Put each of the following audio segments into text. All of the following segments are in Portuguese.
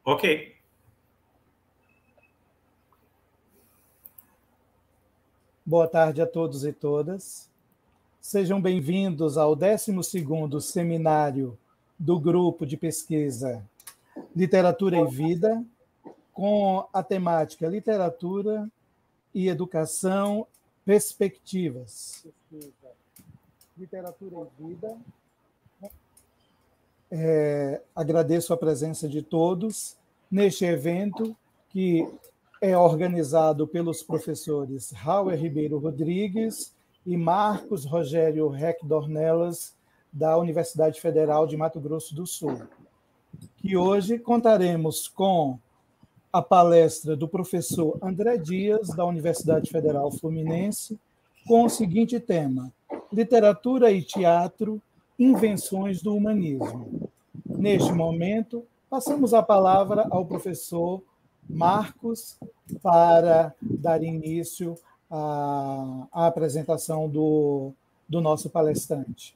Ok. Boa tarde a todos e todas. Sejam bem-vindos ao 12º seminário do Grupo de Pesquisa Literatura e Vida, com a temática Literatura e Educação, Perspectivas. Literatura e Vida. Agradeço a presença de todos neste evento que é organizado pelos professores Raul Ribeiro Rodrigues e Marcos Rogério Reck Dornelas, da Universidade Federal de Mato Grosso do Sul. Que hoje contaremos com a palestra do professor André Dias, da Universidade Federal Fluminense, com o seguinte tema: Literatura e Teatro, Invenções do Humanismo. Neste momento, passamos a palavra ao professor Marcos para dar início à apresentação do nosso palestrante.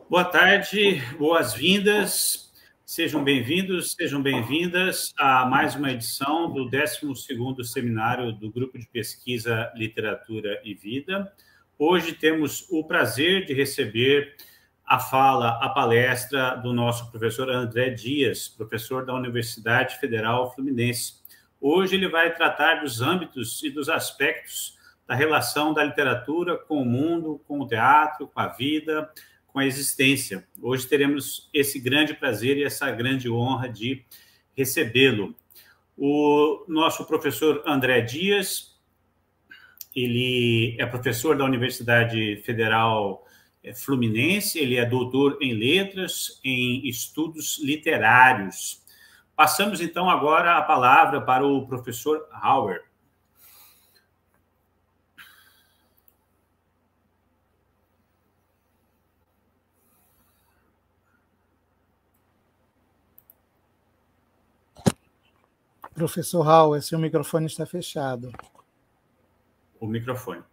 Boa tarde, boas-vindas, sejam bem-vindos, sejam bem-vindas a mais uma edição do 12º Seminário do Grupo de Pesquisa Literatura e Vida. Hoje temos o prazer de receber a palestra do nosso professor André Dias, professor da Universidade Federal Fluminense. Hoje ele vai tratar dos âmbitos e dos aspectos da relação da literatura com o mundo, com o teatro, com a vida, com a existência. Hoje teremos esse grande prazer e essa grande honra de recebê-lo. O nosso professor André Dias, ele é professor da Universidade Federal Fluminense, ele é doutor em letras, em estudos literários. Passamos, então, agora a palavra para o professor Hauer. Professor Hauer, seu microfone está fechado. O microfone.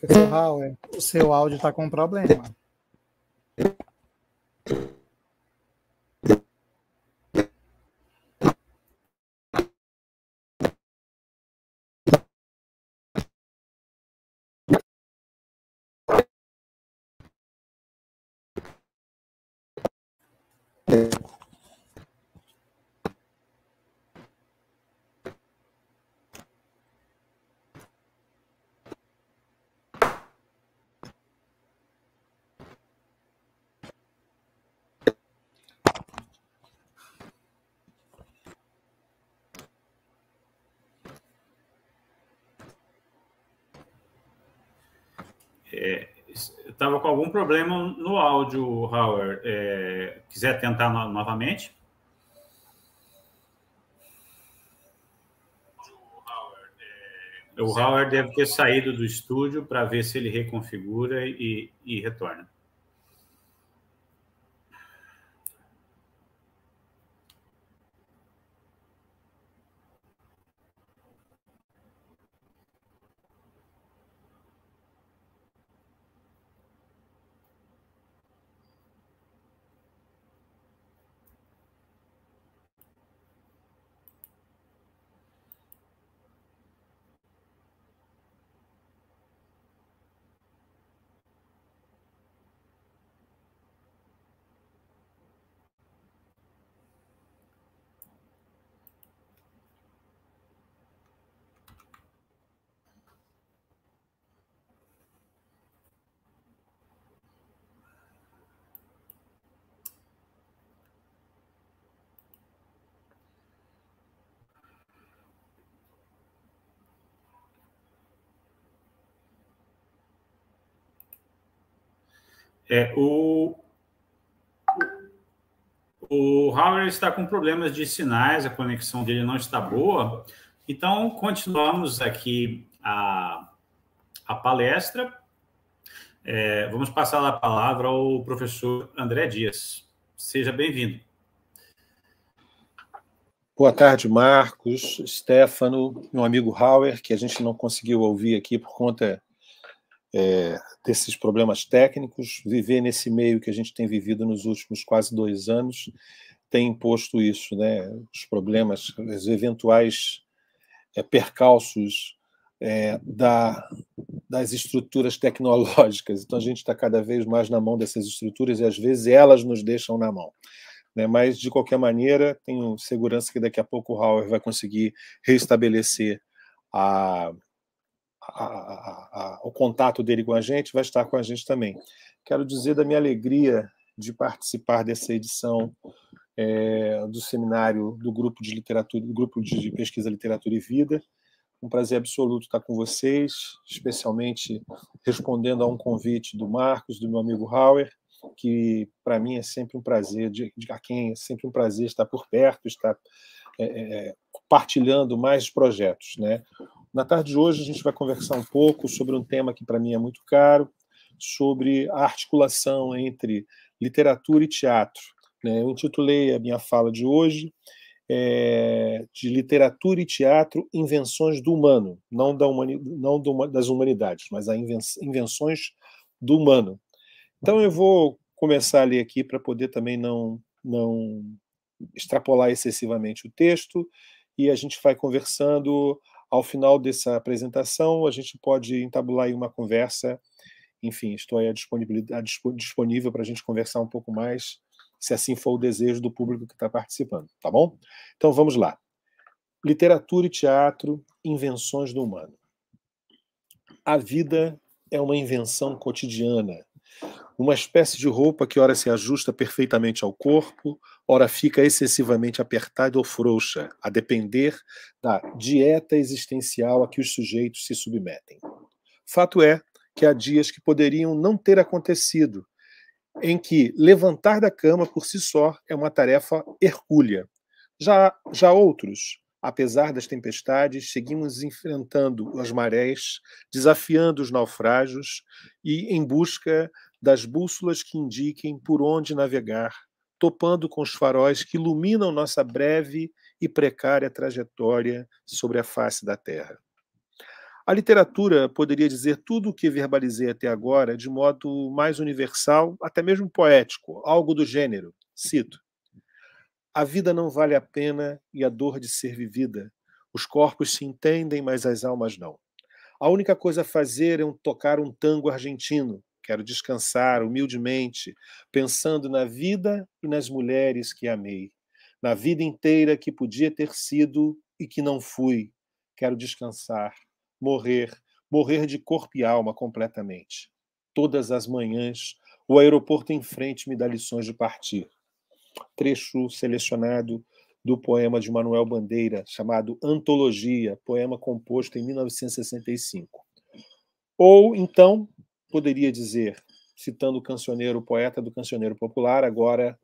Professor Hauer, o seu áudio está com problema. Eu estava com algum problema no áudio, Howard. Quiser tentar novamente? O Howard deve ter saído do estúdio para ver se ele reconfigura e retorna. O Howard está com problemas de sinais, a conexão dele não está boa, então continuamos aqui a palestra. Vamos passar a palavra ao professor André Dias. Seja bem-vindo. Boa tarde, Marcos, Stefano, meu amigo Hauer, que a gente não conseguiu ouvir aqui por conta desses problemas técnicos. Viver nesse meio que a gente tem vivido nos últimos quase 2 anos tem imposto isso, né? Os problemas, os eventuais percalços das estruturas tecnológicas. Então, a gente está cada vez mais na mão dessas estruturas e, às vezes, elas nos deixam na mão. Mas, de qualquer maneira, tenho segurança que daqui a pouco o Hauer vai conseguir restabelecer o contato dele com a gente, vai estar com a gente também. Quero dizer da minha alegria de participar dessa edição do seminário do Grupo de Literatura, do Grupo de Pesquisa Literatura e Vida. Um prazer absoluto estar com vocês, especialmente respondendo a um convite do Marcos, do meu amigo Hauer, que para mim é sempre um prazer, a quem é sempre um prazer estar por perto, estar compartilhando mais projetos, né? Na tarde de hoje a gente vai conversar um pouco sobre um tema que para mim é muito caro, sobre a articulação entre literatura e teatro, né? Eu intitulei a minha fala de hoje de literatura e teatro, invenções do humano, não das humanidades, mas as invenções do humano. Então eu vou começar a ler aqui para poder também não extrapolar excessivamente o texto, e a gente vai conversando. Ao final dessa apresentação, a gente pode entabular aí uma conversa. Enfim, estou aí disponível para a gente conversar um pouco mais, se assim for o desejo do público que está participando, tá bom? Então vamos lá. Literatura e teatro, invenções do humano. A vida é uma invenção cotidiana, uma espécie de roupa que ora se ajusta perfeitamente ao corpo, ora fica excessivamente apertada ou frouxa, a depender da dieta existencial a que os sujeitos se submetem. Fato é que há dias que poderiam não ter acontecido, em que levantar da cama por si só é uma tarefa hercúlea. Já outros, apesar das tempestades, seguimos enfrentando as marés, desafiando os naufrágios e em busca das bússolas que indiquem por onde navegar, topando com os faróis que iluminam nossa breve e precária trajetória sobre a face da Terra. A literatura poderia dizer tudo o que verbalizei até agora de modo mais universal, até mesmo poético, algo do gênero. Cito: a vida não vale a pena e a dor de ser vivida. Os corpos se entendem, mas as almas não. A única coisa a fazer é tocar um tango argentino. Quero descansar humildemente, pensando na vida e nas mulheres que amei. Na vida inteira que podia ter sido e que não fui. Quero descansar, morrer de corpo e alma completamente. Todas as manhãs, o aeroporto em frente me dá lições de partir. Trecho selecionado do poema de Manuel Bandeira, chamado Antologia, poema composto em 1965. Ou, então, poderia dizer, citando o poeta do cancioneiro popular, agora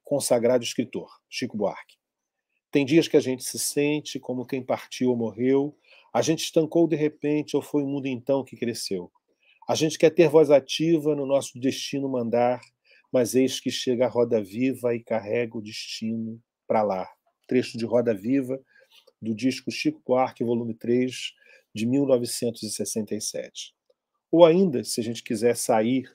consagrado escritor, Chico Buarque. Tem dias que a gente se sente como quem partiu ou morreu, a gente estancou de repente ou foi o mundo então que cresceu. A gente quer ter voz ativa no nosso destino mandar, mas eis que chega a roda viva e carrega o destino para lá. Trecho de Roda Viva, do disco Chico Buarque, volume 3, de 1967. Ou ainda, se a gente quiser sair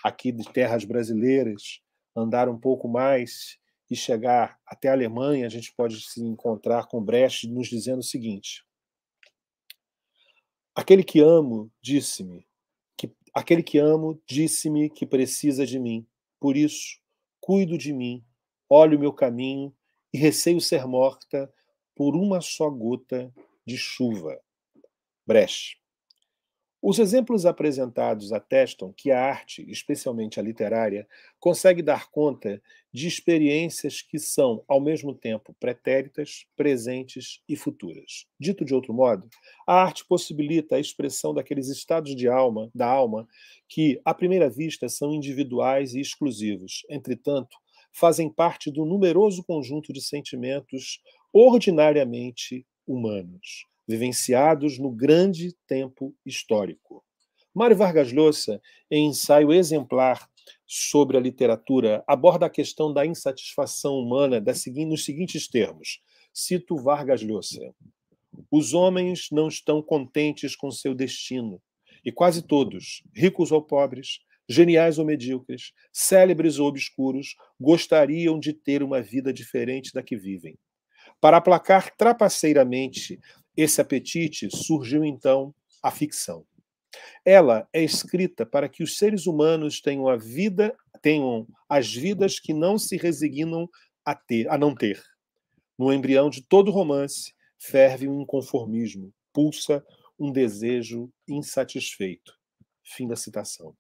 aqui de terras brasileiras, andar um pouco mais e chegar até a Alemanha, a gente pode se encontrar com Brecht nos dizendo o seguinte: aquele que amo disse-me que precisa de mim. Por isso, cuido de mim, olho o meu caminho e receio ser morta por uma só gota de chuva. Brecht. Os exemplos apresentados atestam que a arte, especialmente a literária, consegue dar conta de experiências que são, ao mesmo tempo, pretéritas, presentes e futuras. Dito de outro modo, a arte possibilita a expressão daqueles estados da alma, que, à primeira vista, são individuais e exclusivos. Entretanto, fazem parte do numeroso conjunto de sentimentos ordinariamente humanos, vivenciados no grande tempo histórico. Mário Vargas Llosa, em ensaio exemplar sobre a literatura, aborda a questão da insatisfação humana nos seguintes termos. Cito Vargas Llosa: os homens não estão contentes com seu destino, e quase todos, ricos ou pobres, geniais ou medíocres, célebres ou obscuros, gostariam de ter uma vida diferente da que vivem. Para aplacar trapaceiramente esse apetite, surgiu então a ficção. Ela é escrita para que os seres humanos tenham as vidas que não se resignam a não ter. No embrião de todo romance, ferve um inconformismo, pulsa um desejo insatisfeito. Fim da citação.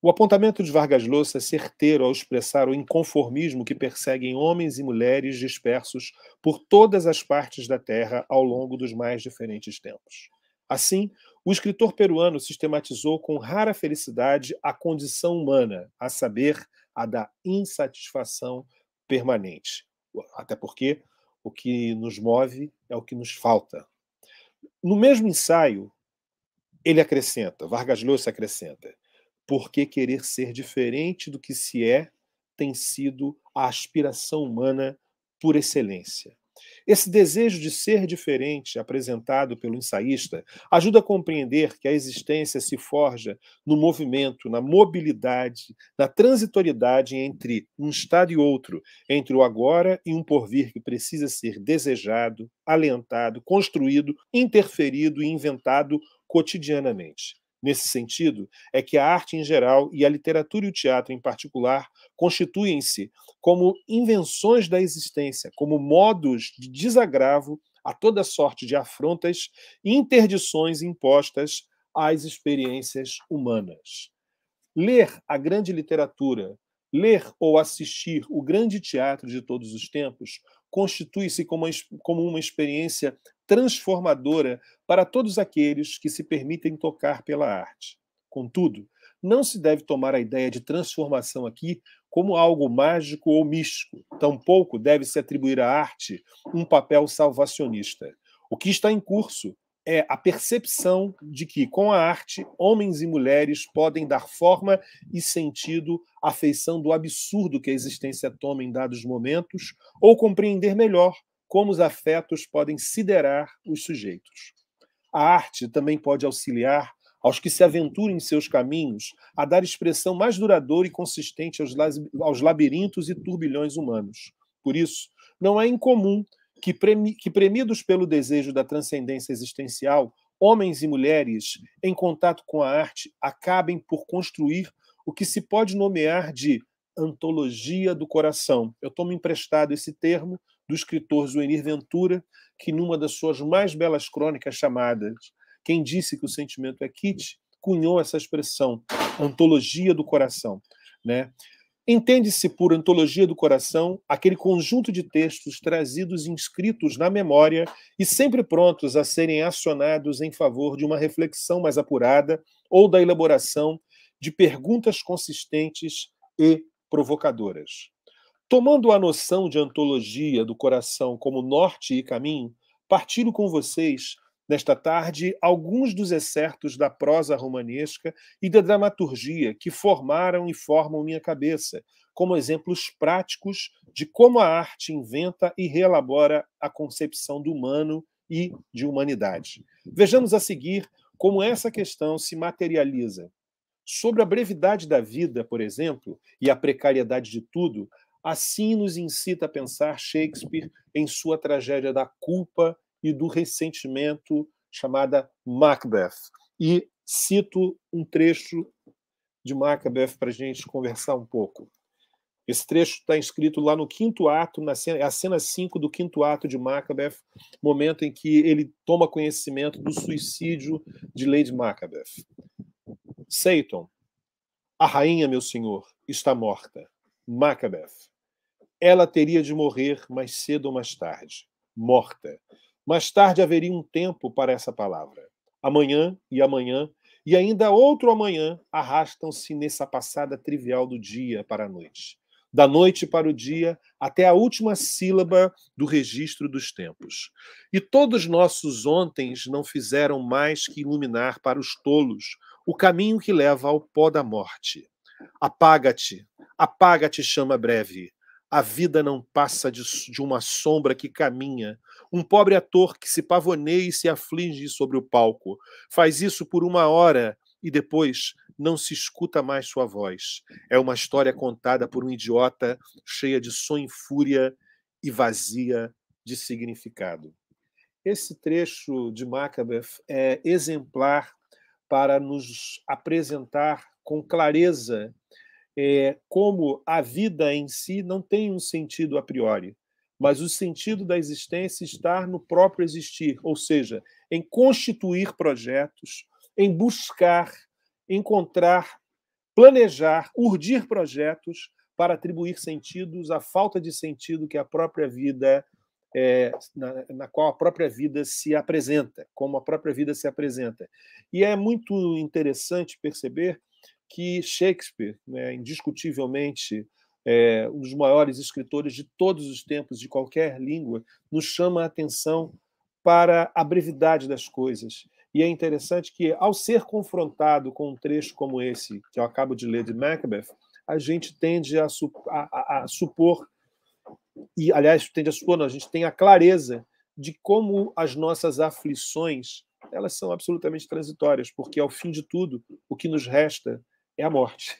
O apontamento de Vargas Llosa é certeiro ao expressar o inconformismo que perseguem homens e mulheres dispersos por todas as partes da Terra ao longo dos mais diferentes tempos. Assim, o escritor peruano sistematizou com rara felicidade a condição humana, a saber, a da insatisfação permanente. Até porque o que nos move é o que nos falta. No mesmo ensaio, Vargas Llosa acrescenta: porque querer ser diferente do que se é tem sido a aspiração humana por excelência. Esse desejo de ser diferente, apresentado pelo ensaísta, ajuda a compreender que a existência se forja no movimento, na mobilidade, na transitoriedade entre um estado e outro, entre o agora e um porvir que precisa ser desejado, alentado, construído, interferido e inventado cotidianamente. Nesse sentido, é que a arte em geral e a literatura e o teatro em particular constituem-se como invenções da existência, como modos de desagravo a toda sorte de afrontas e interdições impostas às experiências humanas. Ler a grande literatura, ler ou assistir o grande teatro de todos os tempos constitui-se como uma experiência transformadora para todos aqueles que se permitem tocar pela arte. Contudo, não se deve tomar a ideia de transformação aqui como algo mágico ou místico. Tampouco deve-se atribuir à arte um papel salvacionista. O que está em curso é a percepção de que, com a arte, homens e mulheres podem dar forma e sentido à feição do absurdo que a existência toma em dados momentos, ou compreender melhor como os afetos podem siderar os sujeitos. A arte também pode auxiliar aos que se aventuram em seus caminhos a dar expressão mais duradoura e consistente aos labirintos e turbilhões humanos. Por isso, não é incomum que premidos pelo desejo da transcendência existencial, homens e mulheres em contato com a arte acabem por construir o que se pode nomear de antologia do coração. Eu tomo emprestado esse termo do escritor Zuenir Ventura, que numa das suas mais belas crônicas chamadas Quem Disse que o Sentimento é Kitsch, cunhou essa expressão, antologia do coração, né? Entende-se por antologia do coração aquele conjunto de textos trazidos e inscritos na memória e sempre prontos a serem acionados em favor de uma reflexão mais apurada ou da elaboração de perguntas consistentes e provocadoras. Tomando a noção de antologia do coração como norte e caminho, partilho com vocês, nesta tarde, alguns dos excertos da prosa romanesca e da dramaturgia que formaram e formam minha cabeça, como exemplos práticos de como a arte inventa e reelabora a concepção do humano e de humanidade. Vejamos a seguir como essa questão se materializa. Sobre a brevidade da vida, por exemplo, e a precariedade de tudo, assim nos incita a pensar Shakespeare em sua tragédia da culpa e do ressentimento, chamada Macbeth. E cito um trecho de Macbeth para a gente conversar um pouco. Esse trecho está escrito lá no quinto ato, é a cena 5 do quinto ato de Macbeth, momento em que ele toma conhecimento do suicídio de Lady Macbeth. Seyton, a rainha, meu senhor, está morta. Macbeth. Ela teria de morrer mais cedo ou mais tarde. Morta. Mais tarde haveria um tempo para essa palavra. Amanhã e ainda outro amanhã arrastam-se nessa passada trivial do dia para a noite. Da noite para o dia, até a última sílaba do registro dos tempos. E todos nossos ontens não fizeram mais que iluminar para os tolos o caminho que leva ao pó da morte. Apaga-te, apaga-te, chama breve. A vida não passa de uma sombra que caminha. Um pobre ator que se pavoneia e se aflige sobre o palco. Faz isso por 1 hora e depois não se escuta mais sua voz. É uma história contada por um idiota cheia de sonho e fúria e vazia de significado. Esse trecho de Macbeth é exemplar para nos apresentar com clareza como a vida em si não tem um sentido a priori, mas o sentido da existência está no próprio existir, ou seja, em constituir projetos, em buscar, encontrar, planejar, urdir projetos para atribuir sentidos à falta de sentido que a própria vida na qual a própria vida se apresenta, como a própria vida se apresenta. E é muito interessante perceber que Shakespeare, né, indiscutivelmente um dos maiores escritores de todos os tempos, de qualquer língua, nos chama a atenção para a brevidade das coisas. E é interessante que, ao ser confrontado com um trecho como esse, que eu acabo de ler de Macbeth, a gente tende a supor, e, aliás, tende a supor, não, a gente tem a clareza de como as nossas aflições elas são absolutamente transitórias, porque, ao fim de tudo, o que nos resta é a morte.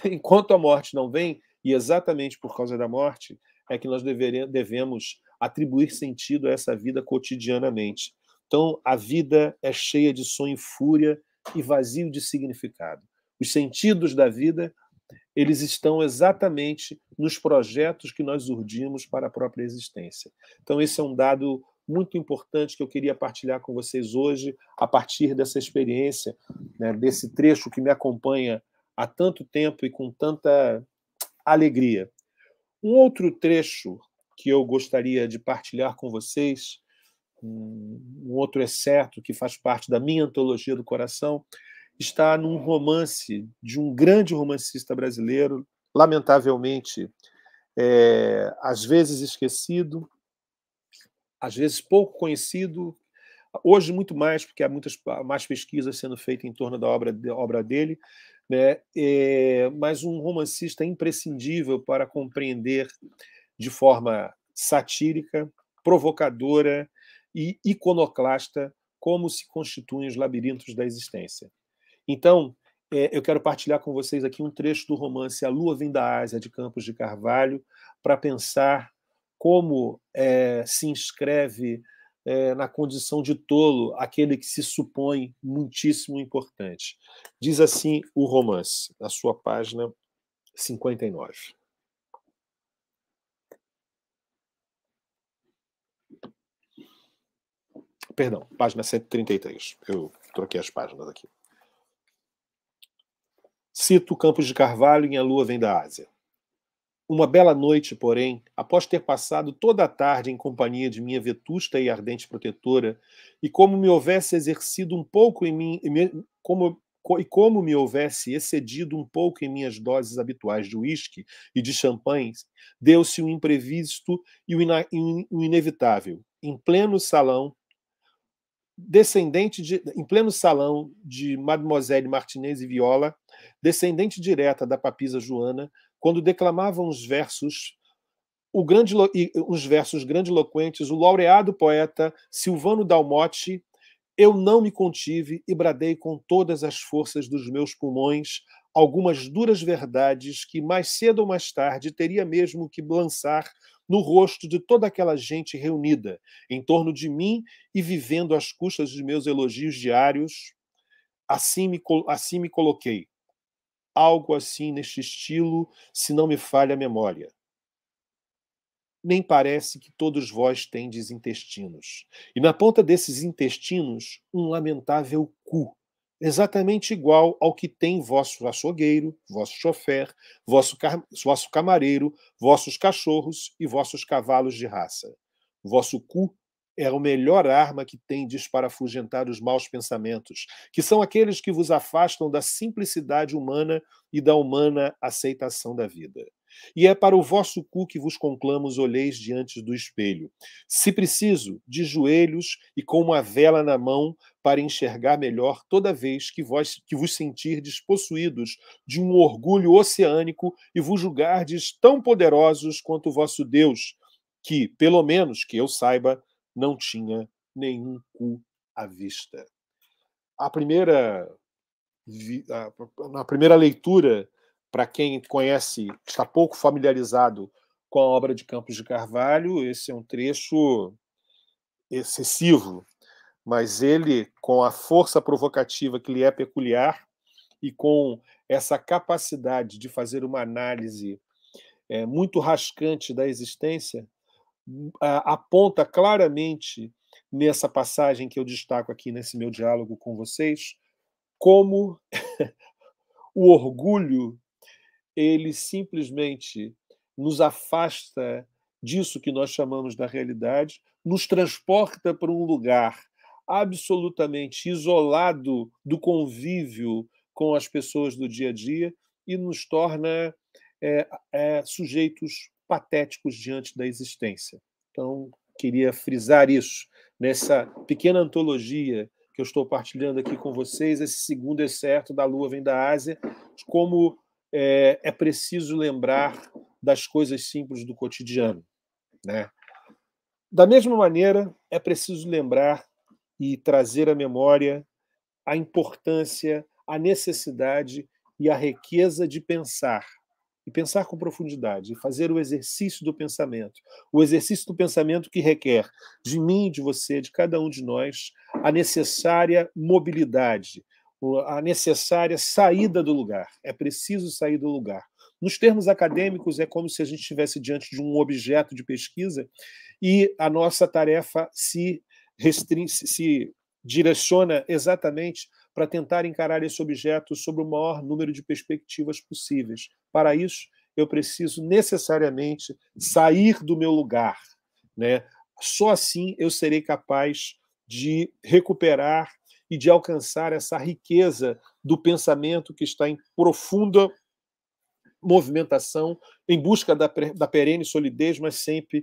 Enquanto a morte não vem, e exatamente por causa da morte, é que nós devemos atribuir sentido a essa vida cotidianamente. Então, a vida é cheia de sonho e fúria e vazio de significado. Os sentidos da vida, eles estão exatamente nos projetos que nós urdimos para a própria existência. Então, esse é um dado muito importante que eu queria partilhar com vocês hoje, a partir dessa experiência, né, desse trecho que me acompanha há tanto tempo e com tanta alegria. Um outro trecho que eu gostaria de partilhar com vocês, um outro excerto que faz parte da minha antologia do coração, está num romance de um grande romancista brasileiro, lamentavelmente, às vezes esquecido, às vezes pouco conhecido, hoje muito mais, porque há muitas mais pesquisas sendo feitas em torno da obra dele, né? Mas um romancista imprescindível para compreender de forma satírica, provocadora e iconoclasta como se constituem os labirintos da existência. Então, eu quero partilhar com vocês aqui um trecho do romance A Lua Vem da Ásia, de Campos de Carvalho, para pensar como se inscreve na condição de tolo aquele que se supõe muitíssimo importante. Diz assim o romance, na sua página 59. Perdão, página 133. Eu troquei as páginas aqui. Cito Campos de Carvalho em A Lua Vem da Ásia. Uma bela noite, porém, após ter passado toda a tarde em companhia de minha vetusta e ardente protetora, e como me houvesse exercido um pouco em mim, como me houvesse excedido um pouco em minhas doses habituais de uísque e de champanhes, deu-se um imprevisto e o inevitável. Em pleno salão de Mademoiselle Martinez e Viola, descendente direta da papisa Joana, quando declamavam uns versos grandiloquentes, o laureado poeta Silvano Dalmotti, eu não me contive e bradei com todas as forças dos meus pulmões algumas duras verdades que, mais cedo ou mais tarde, teria mesmo que lançar no rosto de toda aquela gente reunida em torno de mim e vivendo às custas dos meus elogios diários. Assim me coloquei. algo assim neste estilo, se não me falha a memória. Nem parece que todos vós tendes intestinos. E na ponta desses intestinos, um lamentável cu, exatamente igual ao que tem vosso açougueiro, vosso chofer, vosso camareiro, vossos cachorros e vossos cavalos de raça. Vosso cu é a melhor arma que tendes para afugentar os maus pensamentos, que são aqueles que vos afastam da simplicidade humana e da humana aceitação da vida. E é para o vosso cu que vos conclamo os olheis diante do espelho. Se preciso, de joelhos e com uma vela na mão, para enxergar melhor toda vez que vos sentirdes possuídos de um orgulho oceânico e vos julgardes tão poderosos quanto o vosso Deus, que, pelo menos que eu saiba, não tinha nenhum cu à vista. Na primeira leitura, para quem conhece, está pouco familiarizado com a obra de Campos de Carvalho, esse é um trecho excessivo, mas ele, com a força provocativa que lhe é peculiar e com essa capacidade de fazer uma análise muito rascante da existência, aponta claramente nessa passagem que eu destaco aqui nesse meu diálogo com vocês, como o orgulho ele simplesmente nos afasta disso que nós chamamos da realidade, nos transporta para um lugar absolutamente isolado do convívio com as pessoas do dia a dia e nos torna sujeitos patéticos diante da existência. Então, queria frisar isso nessa pequena antologia que eu estou partilhando aqui com vocês, esse segundo excerto da Lua Vem da Ásia, como é preciso lembrar das coisas simples do cotidiano, né? Da mesma maneira, é preciso lembrar e trazer à memória a importância, a necessidade e a riqueza de pensar, e pensar com profundidade, e fazer o exercício do pensamento. O exercício do pensamento que requer de mim, de você, de cada um de nós, a necessária mobilidade, a necessária saída do lugar. É preciso sair do lugar. Nos termos acadêmicos, é como se a gente estivesse diante de um objeto de pesquisa e a nossa tarefa se direciona exatamente para tentar encarar esse objeto sob o maior número de perspectivas possíveis. Para isso, eu preciso necessariamente sair do meu lugar, né? Só assim eu serei capaz de recuperar e de alcançar essa riqueza do pensamento que está em profunda movimentação, em busca da perene solidez, mas sempre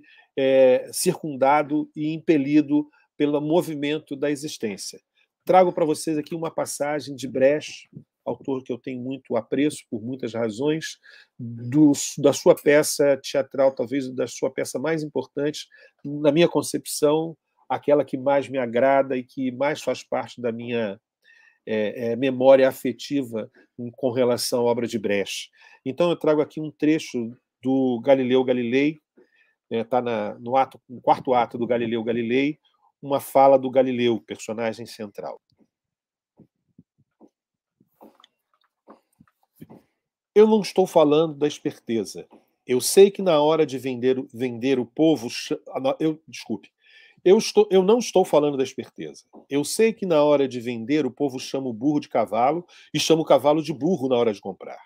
circundado e impelido pelo movimento da existência. Trago para vocês aqui uma passagem de Brecht, autor que eu tenho muito apreço por muitas razões, da sua peça teatral, talvez da sua peça mais importante, na minha concepção, aquela que mais me agrada e que mais faz parte da minha memória afetiva com relação à obra de Brecht. Então, eu trago aqui um trecho do Galileu Galilei, está no quarto ato do Galileu Galilei, uma fala do Galileu, personagem central. Eu não estou falando da esperteza. Eu sei que na hora de vender o povo... Eu não estou falando da esperteza. Eu sei que na hora de vender o povo chama o burro de cavalo e chama o cavalo de burro na hora de comprar.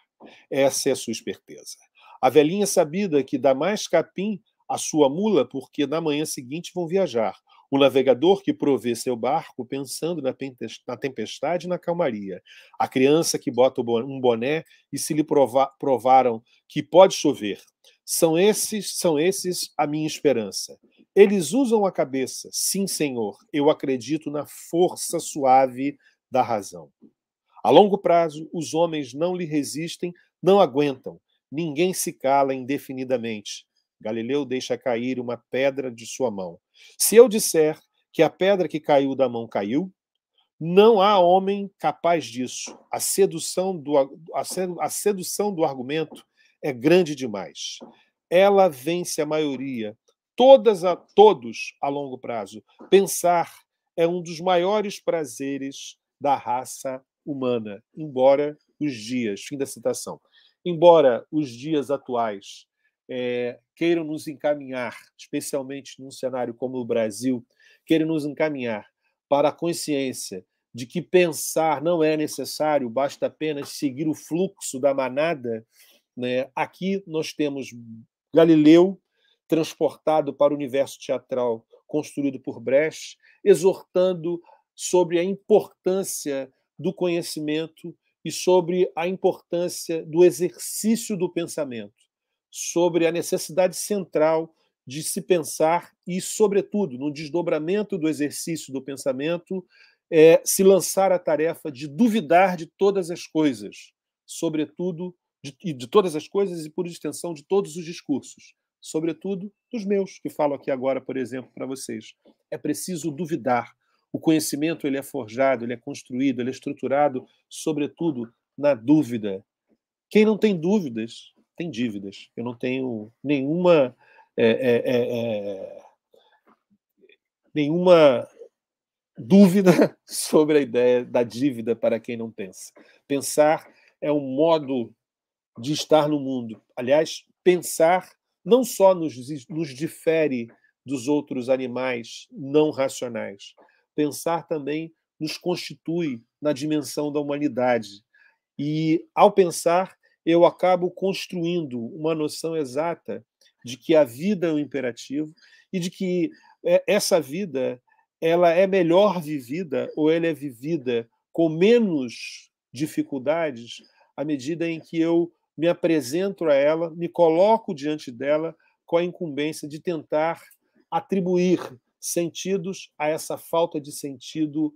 Essa é a sua esperteza. A velhinha sabida que dá mais capim à sua mula porque na manhã seguinte vão viajar. O navegador que provê seu barco pensando na tempestade e na calmaria. A criança que bota um boné e se lhe provaram que pode chover. São esses a minha esperança. Eles usam a cabeça. Sim, Senhor, eu acredito na força suave da razão. A longo prazo, os homens não lhe resistem, não aguentam. Ninguém se cala indefinidamente. Galileu deixa cair uma pedra de sua mão. Se eu disser que a pedra que caiu da mão caiu, não há homem capaz disso. A sedução do argumento é grande demais. Ela vence a maioria. Todos a longo prazo. Pensar é um dos maiores prazeres da raça humana, embora os dias, fim da citação. Embora os dias atuais queiram nos encaminhar, especialmente num cenário como o Brasil, queiram nos encaminhar para a consciência de que pensar não é necessário, basta apenas seguir o fluxo da manada, né? Aqui nós temos Galileu transportado para o universo teatral construído por Brecht, exortando sobre a importância do conhecimento e sobre a importância do exercício do pensamento, sobre a necessidade central de se pensar e, sobretudo, no desdobramento do exercício do pensamento, se lançar a tarefa de duvidar de todas as coisas, sobretudo de todas as coisas e, por extensão, de todos os discursos, sobretudo dos meus, que falo aqui agora, por exemplo, para vocês. É preciso duvidar. O conhecimento ele é forjado, ele é construído, ele é estruturado, sobretudo, na dúvida. Quem não tem dúvidas, tem dívidas. Eu não tenho nenhuma dúvida sobre a ideia da dívida para quem não pensa. Pensar é um modo de estar no mundo. Aliás, pensar não só nos difere dos outros animais não racionais. Pensar também nos constitui na dimensão da humanidade. E, ao pensar, eu acabo construindo uma noção exata de que a vida é um imperativo e de que essa vida ela é melhor vivida ou ela é vivida com menos dificuldades à medida em que eu me apresento a ela, me coloco diante dela com a incumbência de tentar atribuir sentidos a essa falta de sentido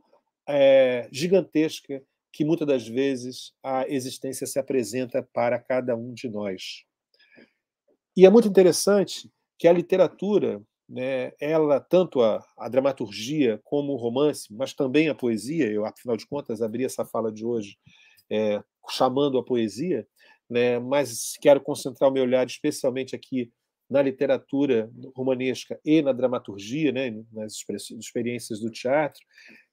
gigantesca que muitas das vezes a existência se apresenta para cada um de nós. E é muito interessante que a literatura, né, ela, tanto a dramaturgia como o romance, mas também a poesia, eu, afinal de contas, abri essa fala de hoje chamando a poesia, né, mas quero concentrar o meu olhar especialmente aqui na literatura romanesca e na dramaturgia, né, nas experiências do teatro,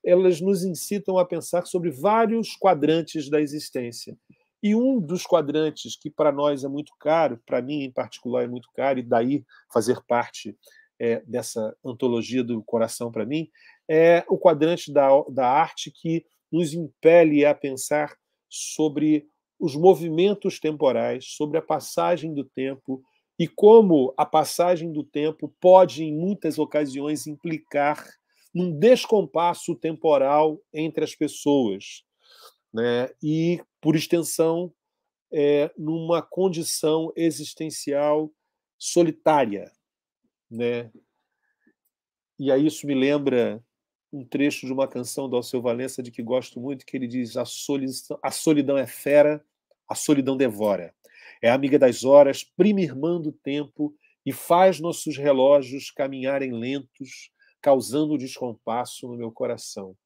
elas nos incitam a pensar sobre vários quadrantes da existência. E um dos quadrantes que para nós é muito caro, para mim em particular é muito caro, e daí fazer parte dessa antologia do coração para mim, é o quadrante da arte que nos impele a pensar sobre os movimentos temporais, sobre a passagem do tempo e como a passagem do tempo pode, em muitas ocasiões, implicar num descompasso temporal entre as pessoas, né? E, por extensão, numa condição existencial solitária, né? E aí isso me lembra um trecho de uma canção do Alceu Valença, de que gosto muito, que ele diz: a solidão é fera, a solidão devora. É amiga das horas, prima irmã do tempo, e faz nossos relógios caminharem lentos, causando descompasso no meu coração.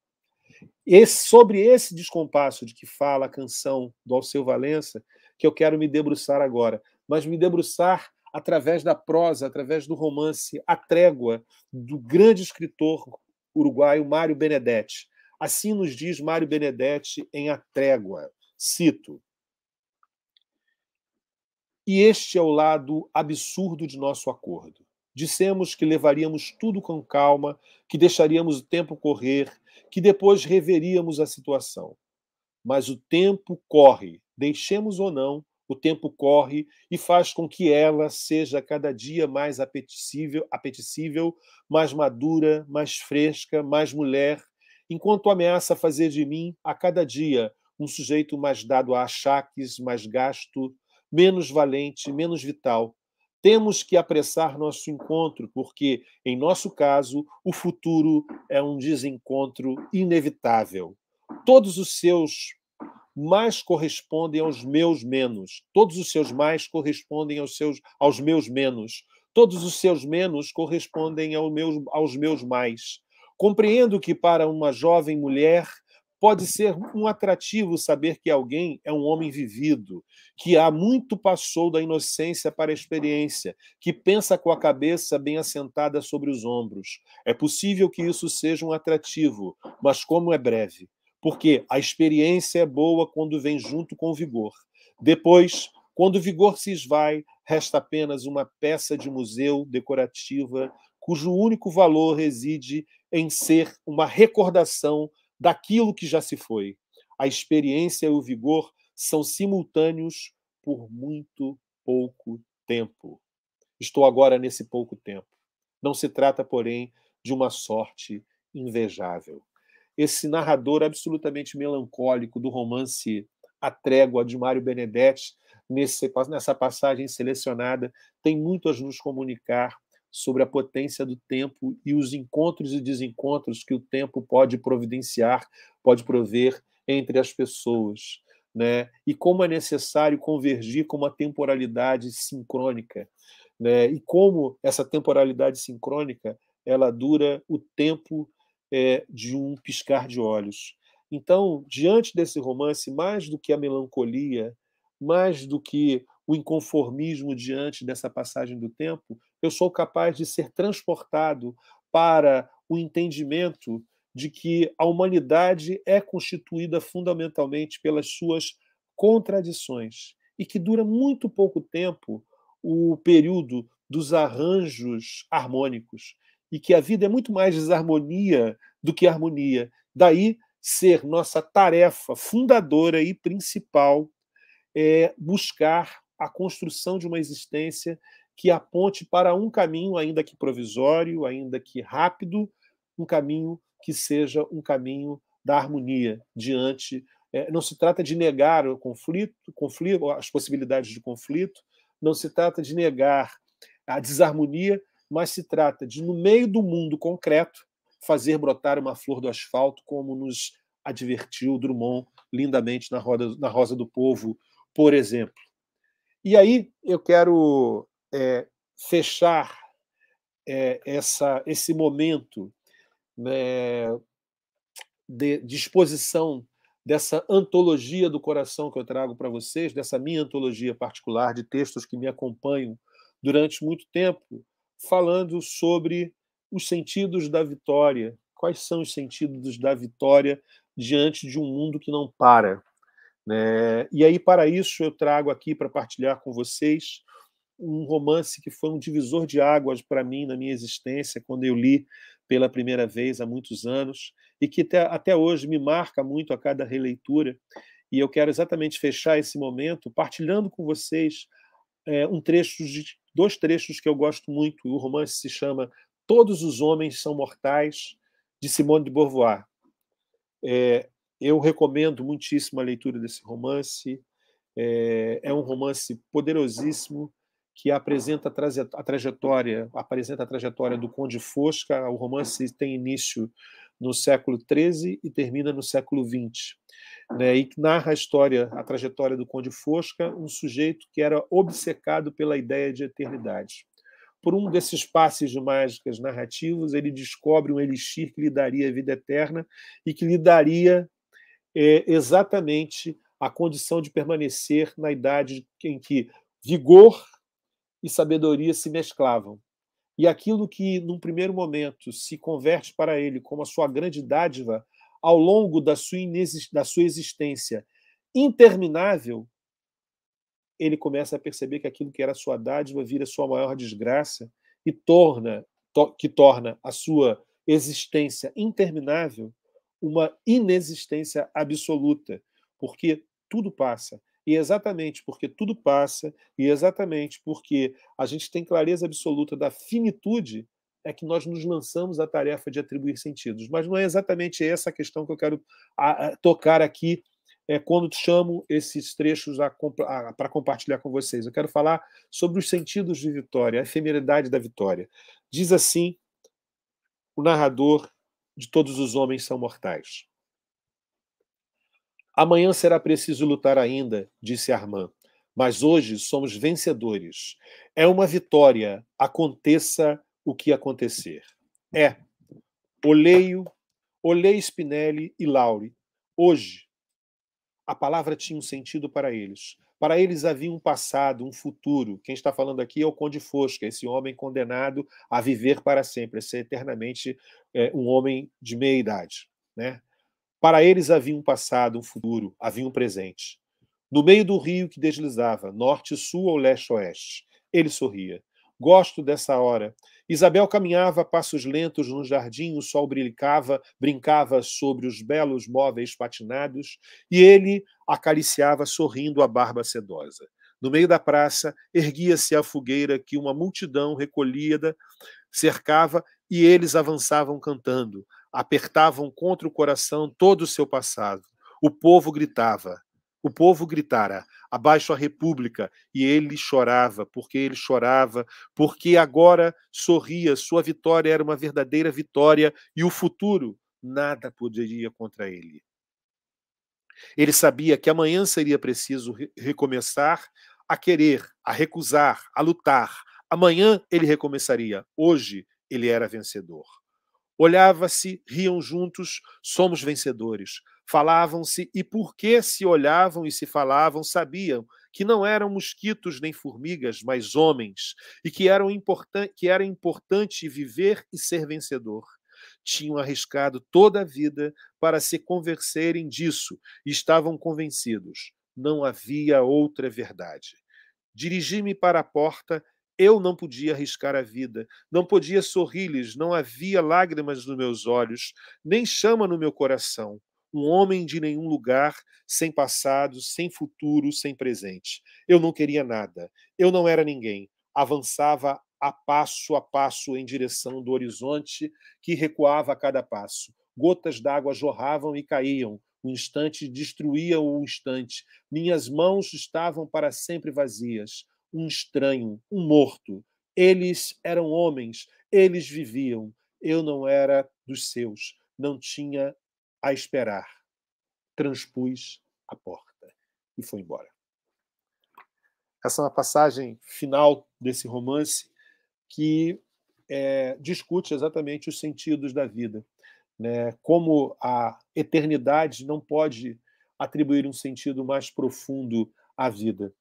Sobre esse descompasso de que fala a canção do Alceu Valença, que eu quero me debruçar agora, mas me debruçar através da prosa, através do romance A Trégua, do grande escritor uruguaio Mário Benedetti. Assim nos diz Mário Benedetti em A Trégua, cito: e este é o lado absurdo de nosso acordo. Dissemos que levaríamos tudo com calma, que deixaríamos o tempo correr, que depois reveríamos a situação. Mas o tempo corre, deixemos ou não, o tempo corre e faz com que ela seja cada dia mais apetecível, mais madura, mais fresca, mais mulher, enquanto ameaça fazer de mim, a cada dia, um sujeito mais dado a achaques, mais gasto, menos valente, menos vital. Temos que apressar nosso encontro, porque, em nosso caso, o futuro é um desencontro inevitável. Todos os seus mais correspondem aos meus menos. Todos os seus mais correspondem aos meus menos. Todos os seus menos correspondem aos meus mais. Compreendo que, para uma jovem mulher, pode ser um atrativo saber que alguém é um homem vivido, que há muito passou da inocência para a experiência, que pensa com a cabeça bem assentada sobre os ombros. É possível que isso seja um atrativo, mas como é breve. Porque a experiência é boa quando vem junto com o vigor. Depois, quando o vigor se esvai, resta apenas uma peça de museu decorativa cujo único valor reside em ser uma recordação daquilo que já se foi. A experiência e o vigor são simultâneos por muito pouco tempo. Estou agora nesse pouco tempo. Não se trata, porém, de uma sorte invejável. Esse narrador absolutamente melancólico do romance A Trégua, de Mário Benedetti, nessa passagem selecionada, tem muito a nos comunicar sobre a potência do tempo e os encontros e desencontros que o tempo pode providenciar, pode prover entre as pessoas, né? E como é necessário convergir com uma temporalidade sincrônica, né? E como essa temporalidade sincrônica ela dura o tempo de um piscar de olhos. Então, diante desse romance, mais do que a melancolia, mais do que o inconformismo diante dessa passagem do tempo, eu sou capaz de ser transportado para o entendimento de que a humanidade é constituída fundamentalmente pelas suas contradições e que dura muito pouco tempo o período dos arranjos harmônicos e que a vida é muito mais desarmonia do que harmonia. Daí ser nossa tarefa fundadora e principal buscar a construção de uma existência que aponte para um caminho, ainda que provisório, ainda que rápido, um caminho que seja um caminho da harmonia diante. Não se trata de negar o conflito, as possibilidades de conflito, não se trata de negar a desarmonia, mas se trata de, no meio do mundo concreto, fazer brotar uma flor do asfalto, como nos advertiu Drummond lindamente na Rosa do Povo, por exemplo. E aí eu quero fechar esse momento, né, de exposição dessa antologia do coração que eu trago para vocês, dessa minha antologia particular de textos que me acompanham durante muito tempo, falando sobre os sentidos da vitória. Quais são os sentidos da vitória diante de um mundo que não para? Né? E aí, para isso, eu trago aqui para partilhar com vocês um romance que foi um divisor de águas para mim na minha existência, quando eu li pela primeira vez há muitos anos, e que até hoje me marca muito a cada releitura. E eu quero exatamente fechar esse momento partilhando com vocês dois trechos que eu gosto muito. O romance se chama Todos os Homens São Mortais, de Simone de Beauvoir. Eu recomendo muitíssimo a leitura desse romance. É um romance poderosíssimo que apresenta a trajetória do Conde Fosca. O romance tem início no século XIII e termina no século XX, né? E narra a trajetória do Conde Fosca, um sujeito que era obcecado pela ideia de eternidade. Por um desses passes de mágicas narrativos, ele descobre um elixir que lhe daria a vida eterna e que lhe daria exatamente a condição de permanecer na idade em que vigor e sabedoria se mesclavam. E aquilo que, num primeiro momento, se converte para ele como a sua grande dádiva, ao longo da sua existência interminável, ele começa a perceber que aquilo que era sua dádiva vira sua maior desgraça e que torna a sua existência interminável uma inexistência absoluta, porque tudo passa. E exatamente porque tudo passa, e exatamente porque a gente tem clareza absoluta da finitude, é que nós nos lançamos à tarefa de atribuir sentidos. Mas não é exatamente essa a questão que eu quero tocar aqui quando chamo esses trechos para compartilhar com vocês. Eu quero falar sobre os sentidos de vitória, a efemeridade da vitória. Diz assim o narrador de Todos os Homens São Mortais. Amanhã será preciso lutar ainda, disse Armand, mas hoje somos vencedores. É uma vitória, aconteça o que acontecer. Olhei Spinelli e Laure. Hoje, a palavra tinha um sentido para eles. Para eles havia um passado, um futuro. Quem está falando aqui é o Conde Fosca, esse homem condenado a viver para sempre, a ser eternamente um homem de meia idade, né? Para eles havia um passado, um futuro, havia um presente. No meio do rio que deslizava, norte, sul ou leste, oeste, ele sorria. Gosto dessa hora. Isabel caminhava a passos lentos no jardim, o sol brincava sobre os belos móveis patinados e ele acariciava sorrindo a barba sedosa. No meio da praça, erguia-se a fogueira que uma multidão recolhida cercava e eles avançavam cantando, apertavam contra o coração todo o seu passado. O povo gritava. O povo gritara, abaixo a República, e ele chorava, porque agora sorria, sua vitória era uma verdadeira vitória, e o futuro nada poderia contra ele. Ele sabia que amanhã seria preciso recomeçar a querer, a recusar, a lutar. Amanhã ele recomeçaria, hoje ele era vencedor. Olhava-se, riam juntos, somos vencedores. Falavam-se, e porque se olhavam e se falavam, sabiam que não eram mosquitos nem formigas, mas homens, e que era importante viver e ser vencedor. Tinham arriscado toda a vida para se convencerem disso, e estavam convencidos. Não havia outra verdade. Dirigi-me para a porta. Eu não podia arriscar a vida, não podia sorrir-lhes, não havia lágrimas nos meus olhos, nem chama no meu coração. Um homem de nenhum lugar, sem passado, sem futuro, sem presente. Eu não queria nada, eu não era ninguém. Avançava a passo em direção do horizonte que recuava a cada passo. Gotas d'água jorravam e caíam. Um instante destruía o instante. Minhas mãos estavam para sempre vazias. Um estranho, um morto. Eles eram homens, eles viviam. Eu não era dos seus, não tinha a esperar. Transpus a porta e foi embora. Essa é uma passagem final desse romance que discute exatamente os sentidos da vida, né? Como a eternidade não pode atribuir um sentido mais profundo à vida.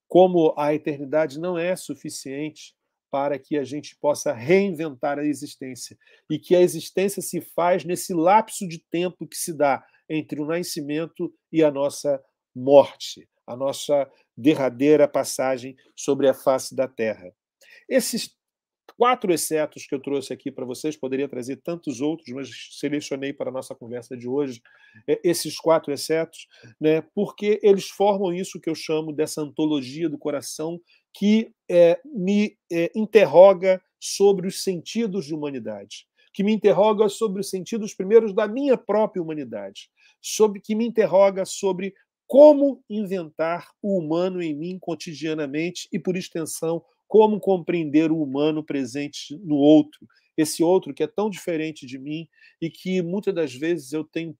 Como a eternidade não é suficiente para que a gente possa reinventar a existência e que a existência se faz nesse lapso de tempo que se dá entre o nascimento e a nossa morte, a nossa derradeira passagem sobre a face da Terra. Esses 4 excetos que eu trouxe aqui para vocês, poderia trazer tantos outros, mas selecionei para a nossa conversa de hoje esses 4 excetos, né, porque eles formam isso que eu chamo dessa antologia do coração que me interroga sobre os sentidos de humanidade, que me interroga sobre os sentidos primeiros da minha própria humanidade, que me interroga sobre como inventar o humano em mim cotidianamente e, por extensão, como compreender o humano presente no outro, esse outro que é tão diferente de mim e que muitas das vezes eu tenho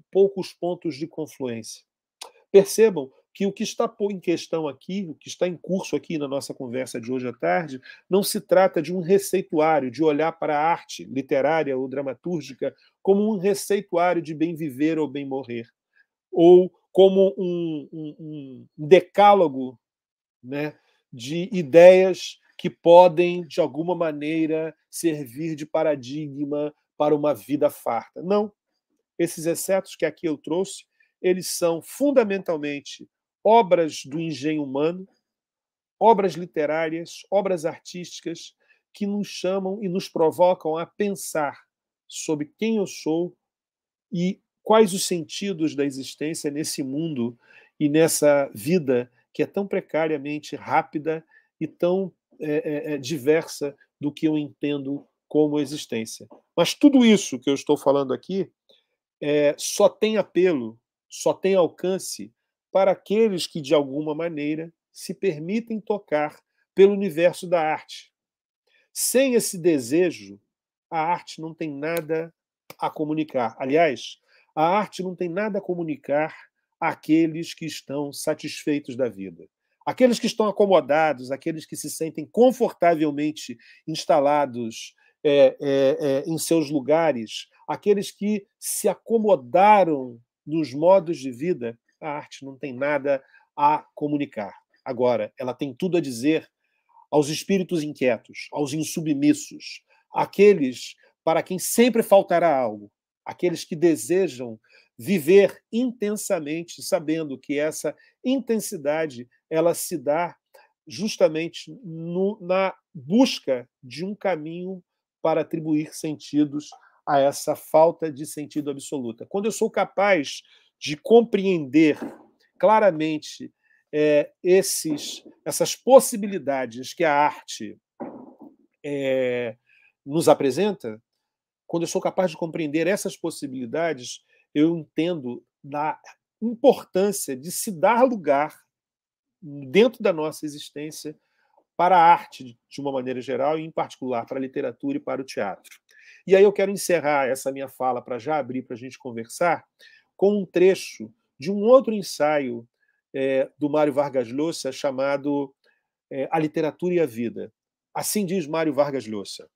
poucos pontos de confluência. Percebam que o que está em questão aqui, o que está em curso aqui na nossa conversa de hoje à tarde, não se trata de um receituário, de olhar para a arte literária ou dramatúrgica como um receituário de bem viver ou bem morrer, ou como um decálogo, né, de ideias que podem, de alguma maneira, servir de paradigma para uma vida farta. Não. Esses excetos que aqui eu trouxe, eles são fundamentalmente obras do engenho humano, obras literárias, obras artísticas que nos chamam e nos provocam a pensar sobre quem eu sou e quais os sentidos da existência nesse mundo e nessa vida que é tão precariamente rápida e tão diversa do que eu entendo como existência. Mas tudo isso que eu estou falando aqui só tem apelo, só tem alcance para aqueles que, de alguma maneira, se permitem tocar pelo universo da arte. Sem esse desejo, a arte não tem nada a comunicar. Aliás, a arte não tem nada a comunicar àqueles que estão satisfeitos da vida. Aqueles que estão acomodados, aqueles que se sentem confortavelmente instalados em seus lugares, aqueles que se acomodaram nos modos de vida, a arte não tem nada a comunicar. Agora, ela tem tudo a dizer aos espíritos inquietos, aos insubmissos, àqueles para quem sempre faltará algo, aqueles que desejam viver intensamente, sabendo que essa intensidade ela se dá justamente na busca de um caminho para atribuir sentidos a essa falta de sentido absoluta. Quando eu sou capaz de compreender claramente essas possibilidades que a arte nos apresenta, quando eu sou capaz de compreender essas possibilidades, eu entendo da importância de se dar lugar dentro da nossa existência para a arte, de uma maneira geral, e em particular para a literatura e para o teatro. E aí eu quero encerrar essa minha fala, para já abrir para a gente conversar, com um trecho de um outro ensaio do Mário Vargas Llosa, chamado A Literatura e a Vida. Assim diz Mário Vargas Llosa: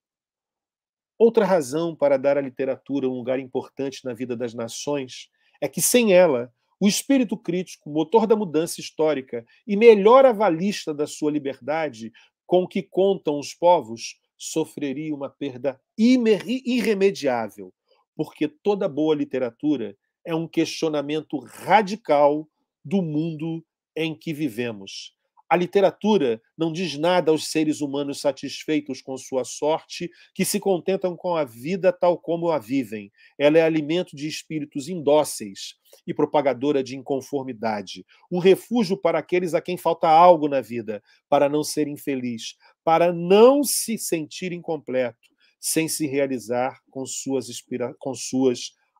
outra razão para dar à literatura um lugar importante na vida das nações é que, sem ela, o espírito crítico, motor da mudança histórica e melhor avalista da sua liberdade, com que contam os povos, sofreria uma perda irremediável, porque toda boa literatura é um questionamento radical do mundo em que vivemos. A literatura não diz nada aos seres humanos satisfeitos com sua sorte, que se contentam com a vida tal como a vivem. Ela é alimento de espíritos indóceis e propagadora de inconformidade. Um refúgio para aqueles a quem falta algo na vida, para não ser infeliz, para não se sentir incompleto, sem se realizar com suas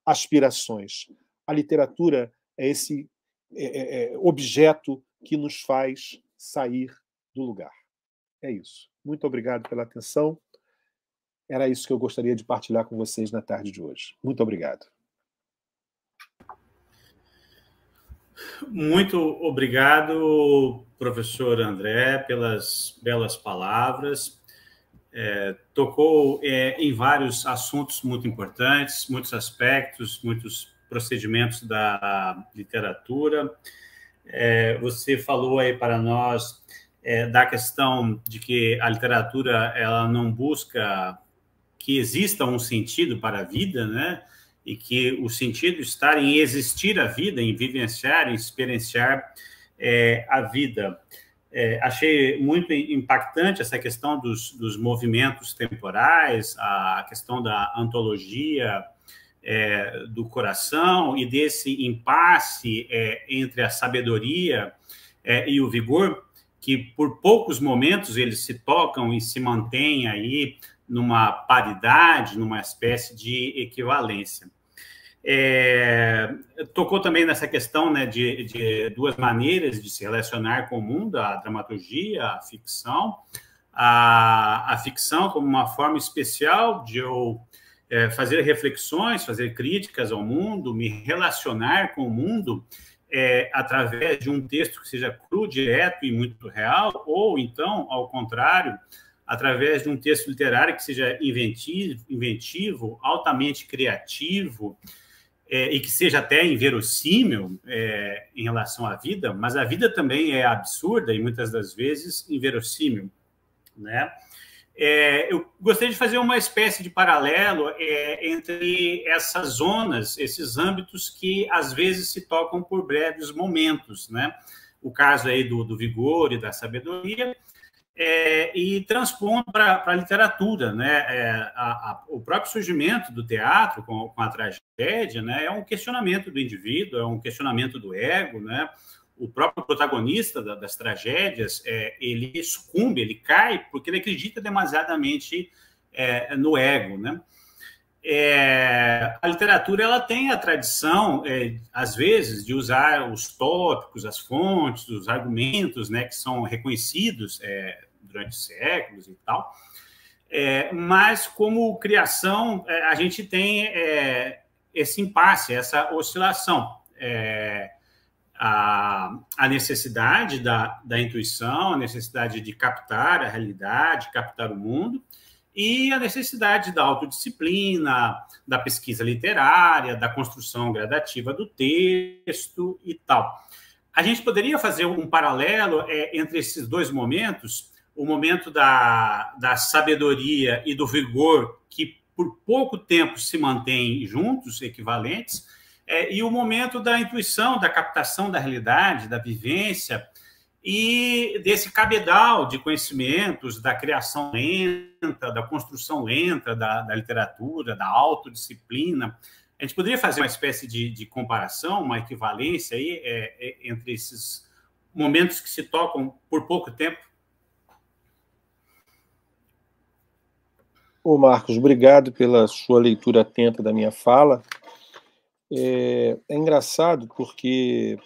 aspirações. A literatura é esse objeto que nos faz sair do lugar. É isso. Muito obrigado pela atenção. Era isso que eu gostaria de partilhar com vocês na tarde de hoje. Muito obrigado. Muito obrigado, professor André, pelas belas palavras. Tocou em vários assuntos muito importantes, muitos aspectos, muitos procedimentos da literatura. Você falou aí para nós da questão de que a literatura ela não busca que exista um sentido para a vida, né? E que o sentido está em existir a vida, em vivenciar, em experienciar a vida. Achei muito impactante essa questão dos movimentos temporais, a questão da antologia do coração e desse impasse entre a sabedoria e o vigor, que por poucos momentos eles se tocam e se mantêm aí numa paridade, numa espécie de equivalência. Tocou também nessa questão, né, de duas maneiras de se relacionar com o mundo, a dramaturgia, a ficção. A ficção como uma forma especial de eu fazer reflexões, fazer críticas ao mundo, me relacionar com o mundo através de um texto que seja cru, direto e muito real, ou então, ao contrário, através de um texto literário que seja inventivo, altamente criativo, e que seja até inverossímil em relação à vida, mas a vida também é absurda e muitas das vezes inverossímil, né? Eu gostaria de fazer uma espécie de paralelo entre essas zonas, esses âmbitos que às vezes se tocam por breves momentos, né? O caso aí do vigor e da sabedoria, e transpondo para a literatura, né? O próprio surgimento do teatro com a tragédia, né? É um questionamento do indivíduo, é um questionamento do ego, né? O próprio protagonista das tragédias, ele sucumbe, ele cai porque ele acredita demasiadamente no ego, né? A literatura ela tem a tradição, às vezes, de usar os tópicos, as fontes, os argumentos, né, que são reconhecidos durante séculos e tal, mas como criação a gente tem esse impasse, essa oscilação, a necessidade da intuição, a necessidade de captar a realidade, captar o mundo, e a necessidade da autodisciplina, da pesquisa literária, da construção gradativa do texto e tal. A gente poderia fazer um paralelo entre esses dois momentos, o momento da sabedoria e do vigor, que por pouco tempo se mantêm juntos, equivalentes, e o momento da intuição, da captação da realidade, da vivência, e desse cabedal de conhecimentos, da criação lenta, da construção lenta da literatura, da autodisciplina. A gente poderia fazer uma espécie de comparação, uma equivalência aí, entre esses momentos que se tocam por pouco tempo? Ô Marcos, obrigado pela sua leitura atenta da minha fala. É engraçado porque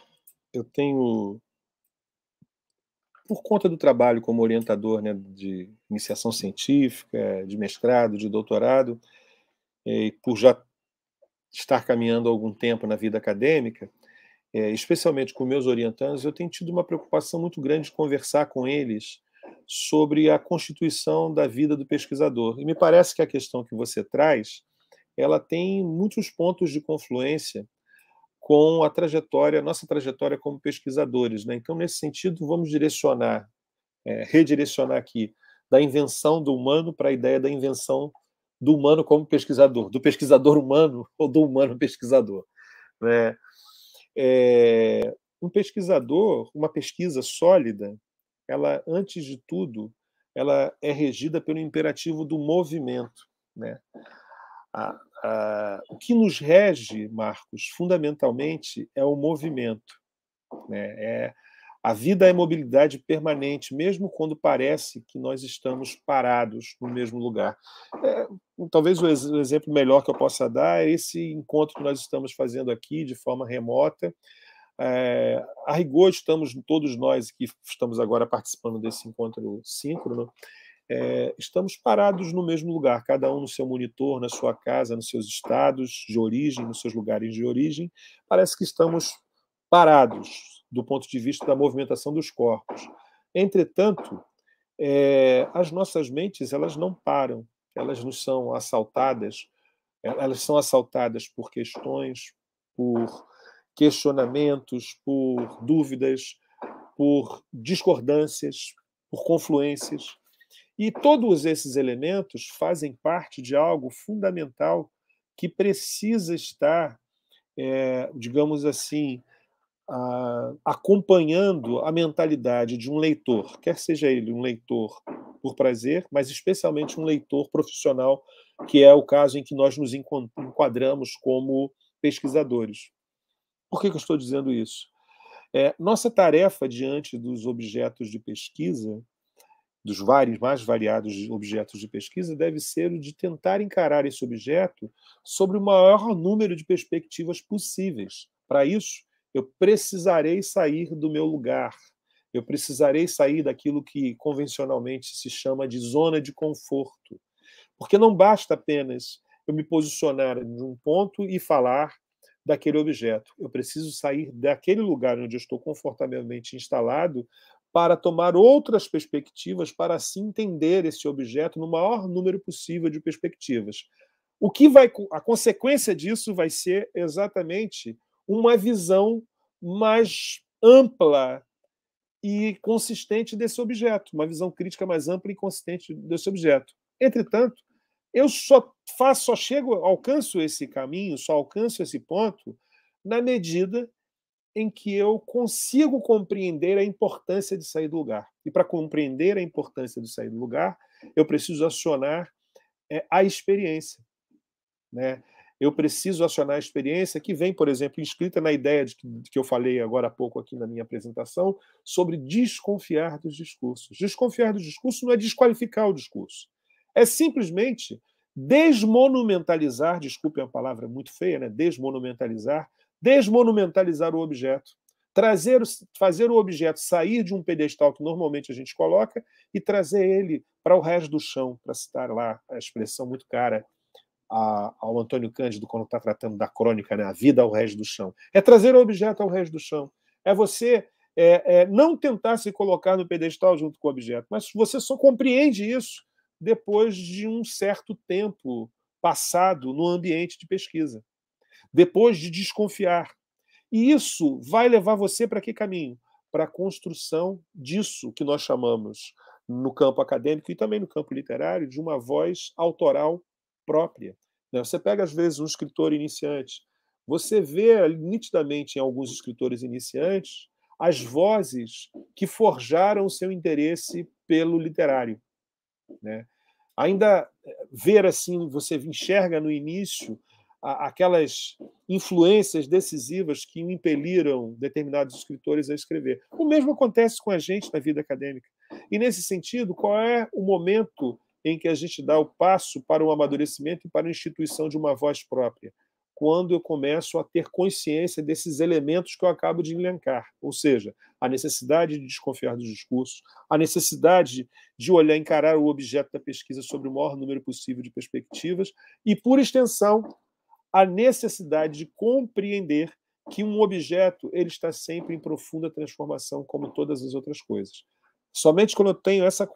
eu tenho, por conta do trabalho como orientador, né, de iniciação científica, de mestrado, de doutorado, e por já estar caminhando há algum tempo na vida acadêmica, especialmente com meus orientandos, eu tenho tido uma preocupação muito grande de conversar com eles sobre a constituição da vida do pesquisador. E me parece que a questão que você traz, ela tem muitos pontos de confluência com a trajetória, nossa trajetória como pesquisadores, né? Então, nesse sentido, vamos redirecionar aqui da invenção do humano para a ideia da invenção do humano como pesquisador, do pesquisador humano ou do humano pesquisador, né? Um pesquisador, uma pesquisa sólida, ela, antes de tudo, ela é regida pelo imperativo do movimento, né? O que nos rege, Marcos, fundamentalmente, é o movimento, né? A vida é mobilidade permanente, mesmo quando parece que nós estamos parados no mesmo lugar. Talvez o exemplo melhor que eu possa dar é esse encontro que nós estamos fazendo aqui de forma remota. A rigor, estamos todos nós que estamos agora participando desse encontro síncrono, estamos parados no mesmo lugar, cada um no seu monitor, na sua casa, nos seus estados de origem, nos seus lugares de origem. Parece que estamos parados do ponto de vista da movimentação dos corpos. Entretanto, as nossas mentes, elas não param, elas nos são assaltadas, elas são assaltadas por questões, por questionamentos, por dúvidas, por discordâncias, por confluências. E todos esses elementos fazem parte de algo fundamental que precisa estar, digamos assim, acompanhando a mentalidade de um leitor, quer seja ele um leitor por prazer, mas especialmente um leitor profissional, que é o caso em que nós nos enquadramos como pesquisadores. Por que eu estou dizendo isso? Nossa tarefa diante dos objetos de pesquisa, dos mais variados objetos de pesquisa, deve ser o de tentar encarar esse objeto sobre o maior número de perspectivas possíveis. Para isso, eu precisarei sair do meu lugar, eu precisarei sair daquilo que convencionalmente se chama de zona de conforto. Porque não basta apenas eu me posicionar em um ponto e falar daquele objeto. Eu preciso sair daquele lugar onde eu estou confortavelmente instalado para tomar outras perspectivas, para assim entender esse objeto no maior número possível de perspectivas. A consequência disso vai ser exatamente uma visão mais ampla e consistente desse objeto, uma visão crítica mais ampla e consistente desse objeto. Entretanto, eu alcanço esse caminho, só alcanço esse ponto na medida em que eu consigo compreender a importância de sair do lugar. E para compreender a importância de sair do lugar, eu preciso acionar a experiência, né? Eu preciso acionar a experiência que vem, por exemplo, inscrita na ideia que eu falei agora há pouco aqui na minha apresentação, sobre desconfiar dos discursos. Desconfiar dos discursos não é desqualificar o discurso. É simplesmente desmonumentalizar, desculpem a palavra muito feia, né? Desmonumentalizar o objeto. Fazer o objeto sair de um pedestal que normalmente a gente coloca e trazer ele para o resto do chão, para citar lá a expressão muito cara ao Antônio Cândido, quando está tratando da crônica, né? A vida ao resto do chão. É trazer o objeto ao resto do chão. É você não tentar se colocar no pedestal junto com o objeto, mas você só compreende isso depois de um certo tempo passado no ambiente de pesquisa. Depois de desconfiar. E isso vai levar você para que caminho? Para a construção disso que nós chamamos, no campo acadêmico e também no campo literário, de uma voz autoral própria. Né? Você pega, às vezes, um escritor iniciante, você vê nitidamente em alguns escritores iniciantes as vozes que forjaram o seu interesse pelo literário. Né? Ainda ver assim, você enxerga no início aquelas influências decisivas que impeliram determinados escritores a escrever. O mesmo acontece com a gente na vida acadêmica. E, nesse sentido, qual é o momento em que a gente dá o passo para o amadurecimento e para a instituição de uma voz própria? Quando eu começo a ter consciência desses elementos que eu acabo de elencar, ou seja, a necessidade de desconfiar dos discursos, a necessidade de olhar, encarar o objeto da pesquisa sobre o maior número possível de perspectivas e, por extensão, a necessidade de compreender que um objeto ele está sempre em profunda transformação, como todas as outras coisas. Somente quando eu tenho essa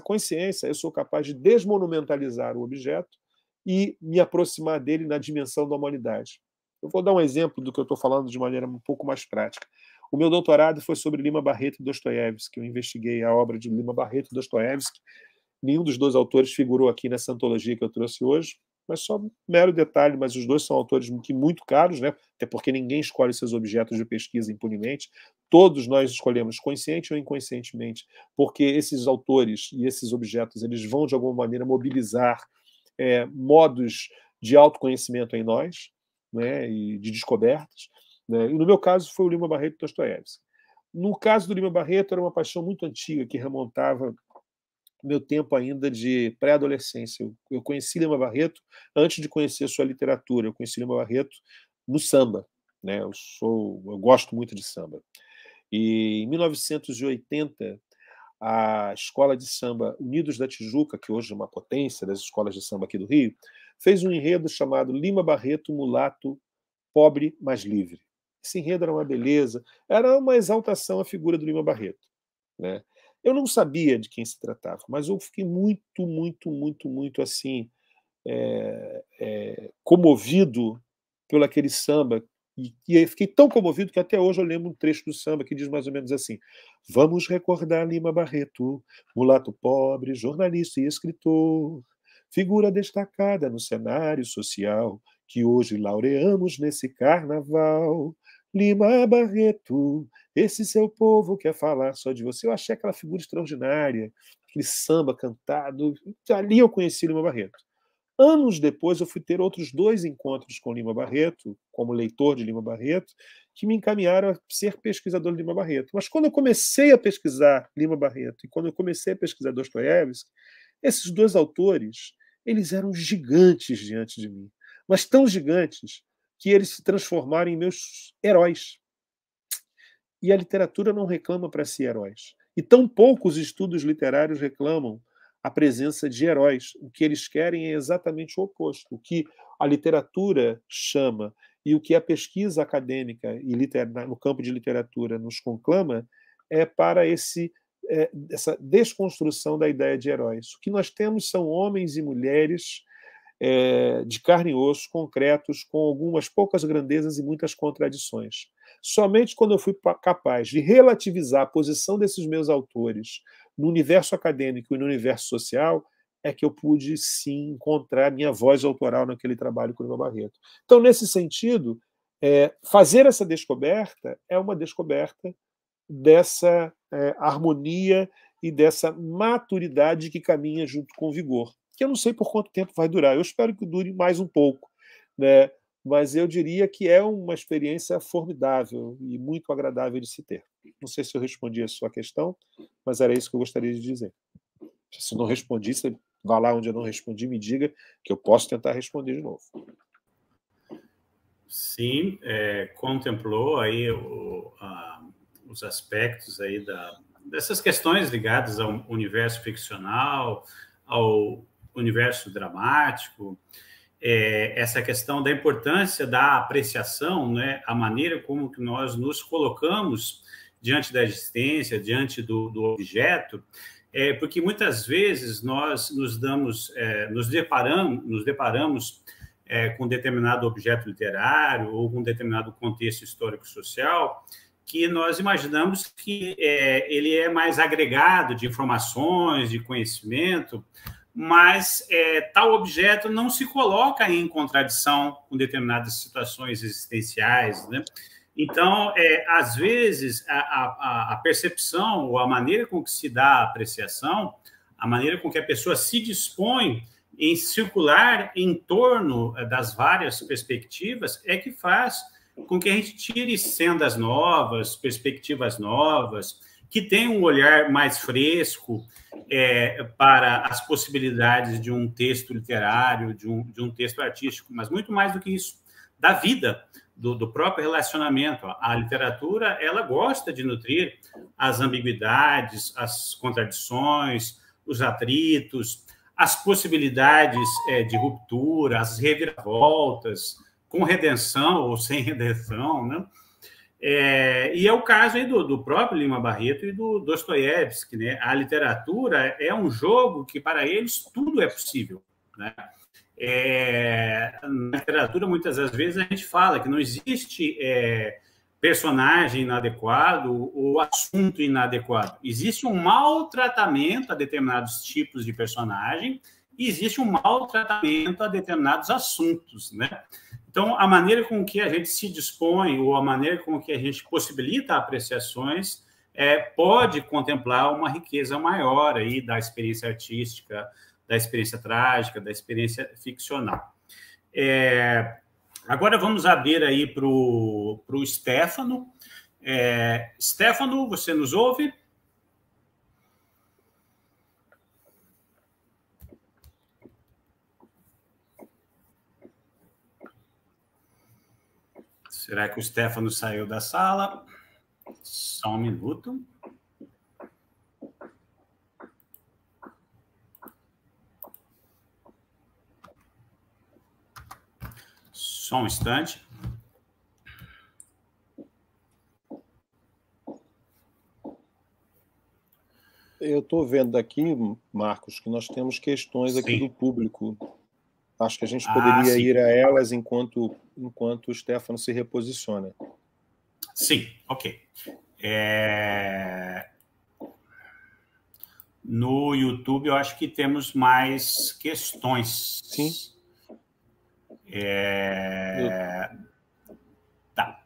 consciência, eu sou capaz de desmonumentalizar o objeto e me aproximar dele na dimensão da humanidade. Eu vou dar um exemplo do que eu estou falando de maneira um pouco mais prática. O meu doutorado foi sobre Lima Barreto e Dostoiévski. Eu investiguei a obra de Lima Barreto e Dostoiévski. Nenhum dos dois autores figurou aqui nessa antologia que eu trouxe hoje, mas só um mero detalhe, mas os dois são autores muito caros, né? Até porque ninguém escolhe seus objetos de pesquisa impunemente. Todos nós escolhemos, consciente ou inconscientemente, porque esses autores e esses objetos eles vão, de alguma maneira, mobilizar modos de autoconhecimento em nós, né? E de descobertas. Né? E no meu caso foi o Lima Barreto e Dostoiévski. No caso do Lima Barreto, era uma paixão muito antiga, que remontava meu tempo ainda de pré-adolescência. Eu conheci Lima Barreto antes de conhecer sua literatura. Eu conheci Lima Barreto no samba. Né? Eu gosto muito de samba. E em 1980, a escola de samba Unidos da Tijuca, que hoje é uma potência das escolas de samba aqui do Rio, fez um enredo chamado Lima Barreto, Mulato, Pobre, mas Livre. Esse enredo era uma beleza, era uma exaltação à figura do Lima Barreto. Né? Eu não sabia de quem se tratava, mas eu fiquei muito assim, comovido pelo aquele samba. E eu fiquei tão comovido que até hoje eu lembro um trecho do samba que diz mais ou menos assim: vamos recordar Lima Barreto, mulato pobre, jornalista e escritor, figura destacada no cenário social, que hoje laureamos nesse carnaval. Lima Barreto, esse seu povo quer falar só de você. Eu achei aquela figura extraordinária, aquele samba cantado. Ali eu conheci Lima Barreto. Anos depois, eu fui ter outros 2 encontros com Lima Barreto, como leitor de Lima Barreto, que me encaminharam a ser pesquisador de Lima Barreto. Mas quando eu comecei a pesquisar Lima Barreto e quando eu comecei a pesquisar Dostoiévski, esses 2 autores, eles eram gigantes diante de mim, mas tão gigantes que eles se transformaram em meus heróis. E a literatura não reclama para si heróis. E tão poucos estudos literários reclamam a presença de heróis. O que eles querem é exatamente o oposto. O que a literatura chama e o que a pesquisa acadêmica e no campo de literatura nos conclama é para essa desconstrução da ideia de heróis. O que nós temos são homens e mulheres de carne e osso, concretos, com algumas poucas grandezas e muitas contradições. Somente quando eu fui capaz de relativizar a posição desses meus autores no universo acadêmico e no universo social é que eu pude, sim, encontrar minha voz autoral naquele trabalho com o Lima Barreto. Então, nesse sentido, fazer essa descoberta é uma descoberta dessa harmonia e dessa maturidade que caminha junto com o vigor, que eu não sei por quanto tempo vai durar. Eu espero que dure mais um pouco, né? Mas eu diria que é uma experiência formidável e muito agradável de se ter. Não sei se eu respondi a sua questão, mas era isso que eu gostaria de dizer. Se não respondi, você vá lá onde eu não respondi, me diga que eu posso tentar responder de novo. Sim, contemplou aí os aspectos aí dessas questões ligadas ao universo ficcional, ao universo dramático, essa questão da importância da apreciação, né, a maneira como que nós nos colocamos diante da existência, diante do objeto, porque muitas vezes nós nos deparamos com determinado objeto literário ou com determinado contexto histórico-social que nós imaginamos que ele é mais agregado de informações, de conhecimento, mas tal objeto não se coloca em contradição com determinadas situações existenciais, né? Então, às vezes, a percepção ou a maneira com que se dá a apreciação, a maneira com que a pessoa se dispõe em circular em torno das várias perspectivas é que faz com que a gente tire sendas novas, perspectivas novas, que tenha um olhar mais fresco para as possibilidades de um texto literário, de um texto artístico, mas muito mais do que isso, da vida, do próprio relacionamento. A literatura, ela gosta de nutrir as ambiguidades, as contradições, os atritos, as possibilidades de ruptura, as reviravoltas, com redenção ou sem redenção, né? E é o caso aí do próprio Lima Barreto e do Dostoiévski, né? A literatura é um jogo que, para eles, tudo é possível, né? Na literatura, muitas das vezes, a gente fala que não existe personagem inadequado ou assunto inadequado. Existe um maltratamento a determinados tipos de personagem e existe um maltratamento a determinados assuntos, né? Então, a maneira com que a gente se dispõe ou a maneira com que a gente possibilita apreciações pode contemplar uma riqueza maior aí da experiência artística, da experiência trágica, da experiência ficcional. Agora vamos abrir aí para o Stefano. Stefano, você nos ouve? Será que o Stefano saiu da sala? Só um minuto. Só um instante. Eu estou vendo aqui, Marcos, que nós temos questões aqui do público. Acho que a gente poderia ir a elas enquanto o Stefano se reposiciona. Sim, ok. No YouTube, eu acho que temos mais questões. Sim. Tá.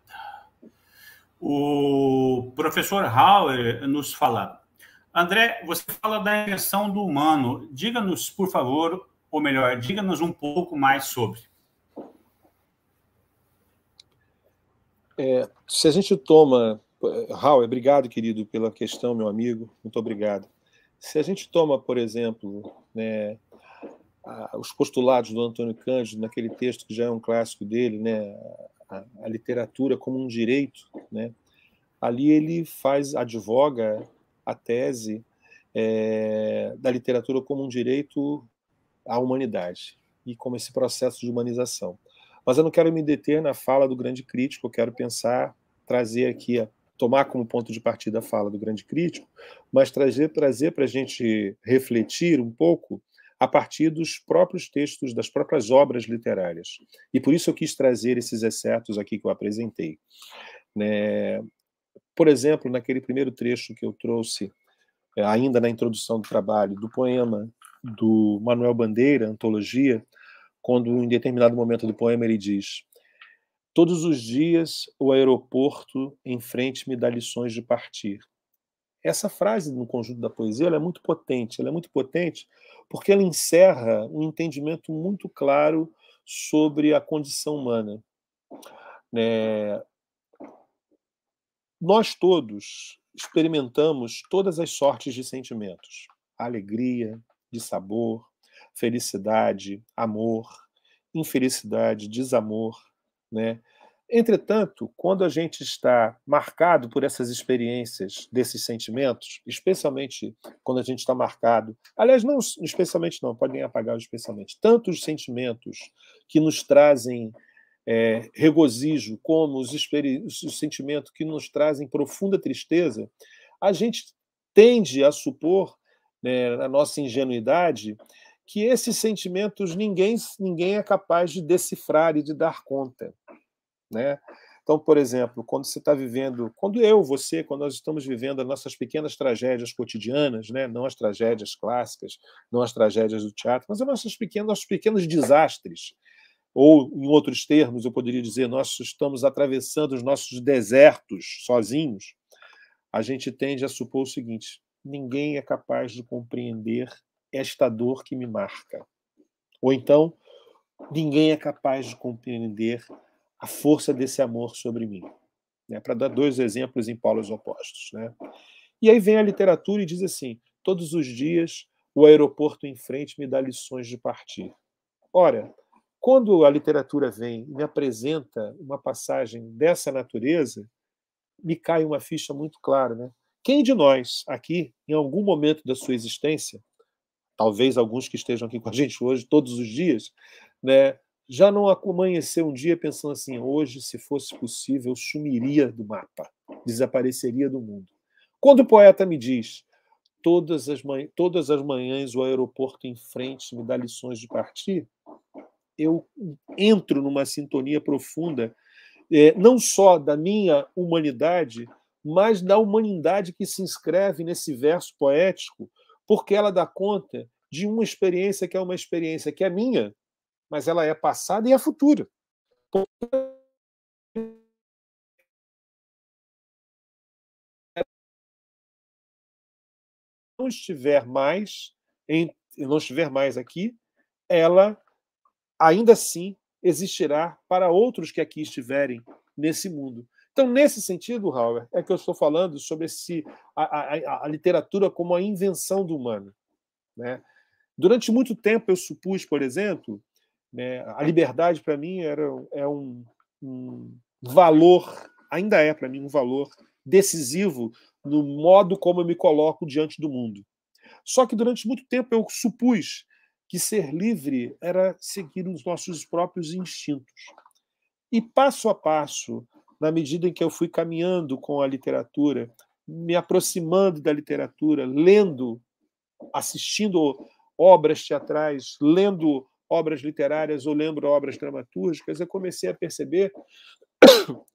O professor Hauer nos fala: André, você fala da invenção do humano. Diga-nos, por favor, ou melhor, diga-nos um pouco mais sobre. Se a gente toma... Hauer, obrigado, querido, pela questão, meu amigo. Muito obrigado. Se a gente toma, por exemplo, né, os postulados do Antônio Cândido, naquele texto que já é um clássico dele, né, a literatura como um direito, né, ali ele advoga a tese da literatura como um direito à humanidade e como esse processo de humanização. Mas eu não quero me deter na fala do grande crítico, eu quero trazer aqui, tomar como ponto de partida a fala do grande crítico, mas trazer para a gente refletir um pouco a partir dos próprios textos, das próprias obras literárias. E por isso eu quis trazer esses excertos aqui que eu apresentei. Por exemplo, naquele primeiro trecho que eu trouxe, ainda na introdução do trabalho, do poema do Manuel Bandeira, Antologia, quando em determinado momento do poema ele diz: todos os dias o aeroporto em frente me dá lições de partir. Essa frase no conjunto da poesia ela é muito potente. Ela é muito potente porque ela encerra um entendimento muito claro sobre a condição humana. Nós todos experimentamos todas as sortes de sentimentos: alegria, dissabor, felicidade, amor, infelicidade, desamor, né? Entretanto, quando a gente está marcado por essas experiências desses sentimentos, especialmente quando a gente está marcado... Aliás, não especialmente não, podem apagar o especialmente. Tantos sentimentos que nos trazem regozijo, como os sentimentos que nos trazem profunda tristeza, a gente tende a supor, na nossa ingenuidade, que esses sentimentos ninguém é capaz de decifrar e de dar conta, né? Então, por exemplo, quando você está vivendo, quando eu, você, quando nós estamos vivendo as nossas pequenas tragédias cotidianas, né? Não as tragédias clássicas, não as tragédias do teatro, mas os nossos pequenos desastres, ou, em outros termos, eu poderia dizer, nós estamos atravessando os nossos desertos sozinhos, a gente tende a supor o seguinte: ninguém é capaz de compreender esta dor que me marca. Ou então, ninguém é capaz de compreender a força desse amor sobre mim. Né? Para dar dois exemplos em polos opostos. Né? E aí vem a literatura e diz assim: todos os dias o aeroporto em frente me dá lições de partir. Ora, quando a literatura vem e me apresenta uma passagem dessa natureza, me cai uma ficha muito clara. Né? Quem de nós aqui, em algum momento da sua existência, talvez alguns que estejam aqui com a gente hoje, todos os dias, né, já não amanheceu um dia pensando assim: hoje, se fosse possível, eu sumiria do mapa, desapareceria do mundo. Quando o poeta me diz: todas as manhãs o aeroporto em frente me dá lições de partir, eu entro numa sintonia profunda, não só da minha humanidade, mas da humanidade que se inscreve nesse verso poético, porque ela dá conta de uma experiência que é uma experiência que é minha, mas ela é passada e é futura. Não estiver mais não estiver mais aqui, ela ainda assim existirá para outros que aqui estiverem nesse mundo. Então, nesse sentido, Hauer, é que eu estou falando sobre a literatura como a invenção do humano. Né? Durante muito tempo eu supus, por exemplo, né, a liberdade para mim é um valor, ainda é para mim um valor decisivo no modo como eu me coloco diante do mundo. Só que durante muito tempo eu supus que ser livre era seguir os nossos próprios instintos. E passo a passo, na medida em que eu fui caminhando com a literatura, me aproximando da literatura, lendo, assistindo obras teatrais, lendo obras literárias ou lendo obras dramatúrgicas, eu comecei a perceber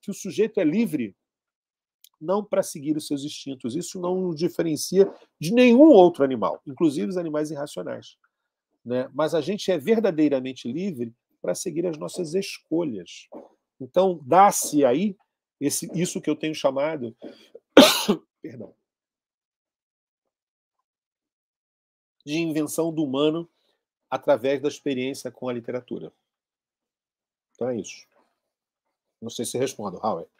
que o sujeito é livre não para seguir os seus instintos. Isso não o diferencia de nenhum outro animal, inclusive os animais irracionais. Né? Mas a gente é verdadeiramente livre para seguir as nossas escolhas. Então, dá-se aí isso que eu tenho chamado perdão, de invenção do humano através da experiência com a literatura. Então é isso. Não sei se respondo, Howard.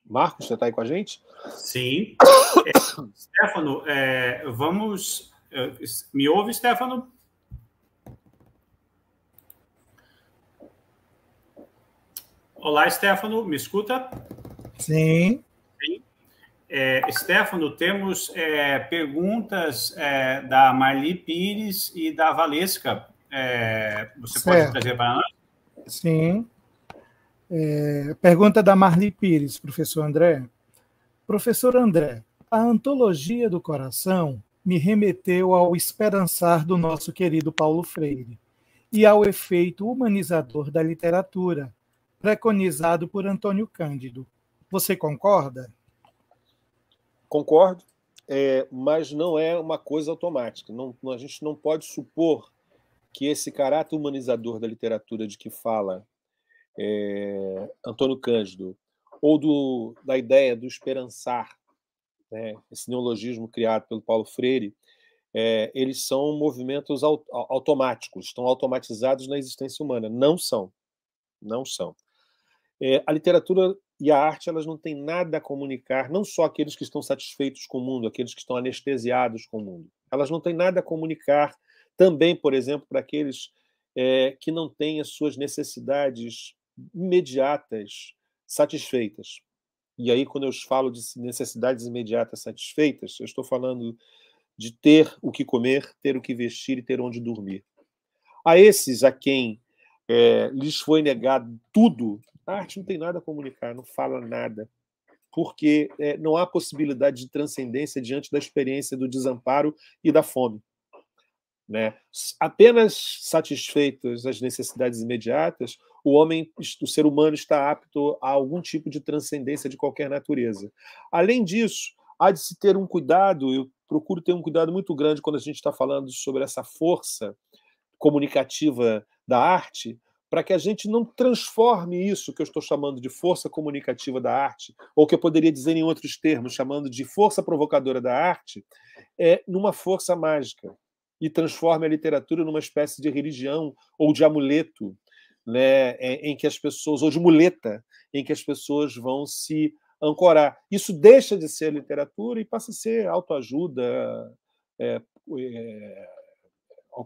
Marcos, você está aí com a gente? Sim. Stefano, vamos... Me ouve, Stefano? Olá, Stefano, me escuta? Sim. Sim. Stefano, temos perguntas da Marli Pires e da Valesca. Você pode trazer para nós? Sim. Pergunta da Marli Pires, professor André. Professor André, a Antologia do Coração me remeteu ao esperançar do nosso querido Paulo Freire e ao efeito humanizador da literatura, preconizado por Antônio Cândido. Você concorda? Concordo, mas não é uma coisa automática. A gente não pode supor que esse caráter humanizador da literatura de que fala Antônio Cândido, ou da ideia do esperançar, né, esse neologismo criado pelo Paulo Freire, eles são movimentos automáticos, estão automatizados na existência humana. Não são. Não são. A literatura e a arte, elas não têm nada a comunicar, não só aqueles que estão satisfeitos com o mundo, aqueles que estão anestesiados com o mundo. Elas não têm nada a comunicar também, por exemplo, para aqueles que não têm as suas necessidades imediatas satisfeitas. E aí, quando eu falo de necessidades imediatas satisfeitas, eu estou falando de ter o que comer, ter o que vestir e ter onde dormir. A esses a quem lhes foi negado tudo, a arte não tem nada a comunicar, não fala nada, porque não há possibilidade de transcendência diante da experiência do desamparo e da fome. né? Apenas satisfeitas as necessidades imediatas, o ser humano está apto a algum tipo de transcendência de qualquer natureza. Além disso, há de se ter um cuidado, eu procuro ter um cuidado muito grande quando a gente está falando sobre essa força comunicativa da arte, para que a gente não transforme isso que eu estou chamando de força comunicativa da arte, ou que eu poderia dizer em outros termos, chamando de força provocadora da arte, numa força mágica, e transforme a literatura numa espécie de religião ou de amuleto, né, em que as pessoas, ou de muleta, em que as pessoas vão se ancorar. Isso deixa de ser literatura e passa a ser autoajuda,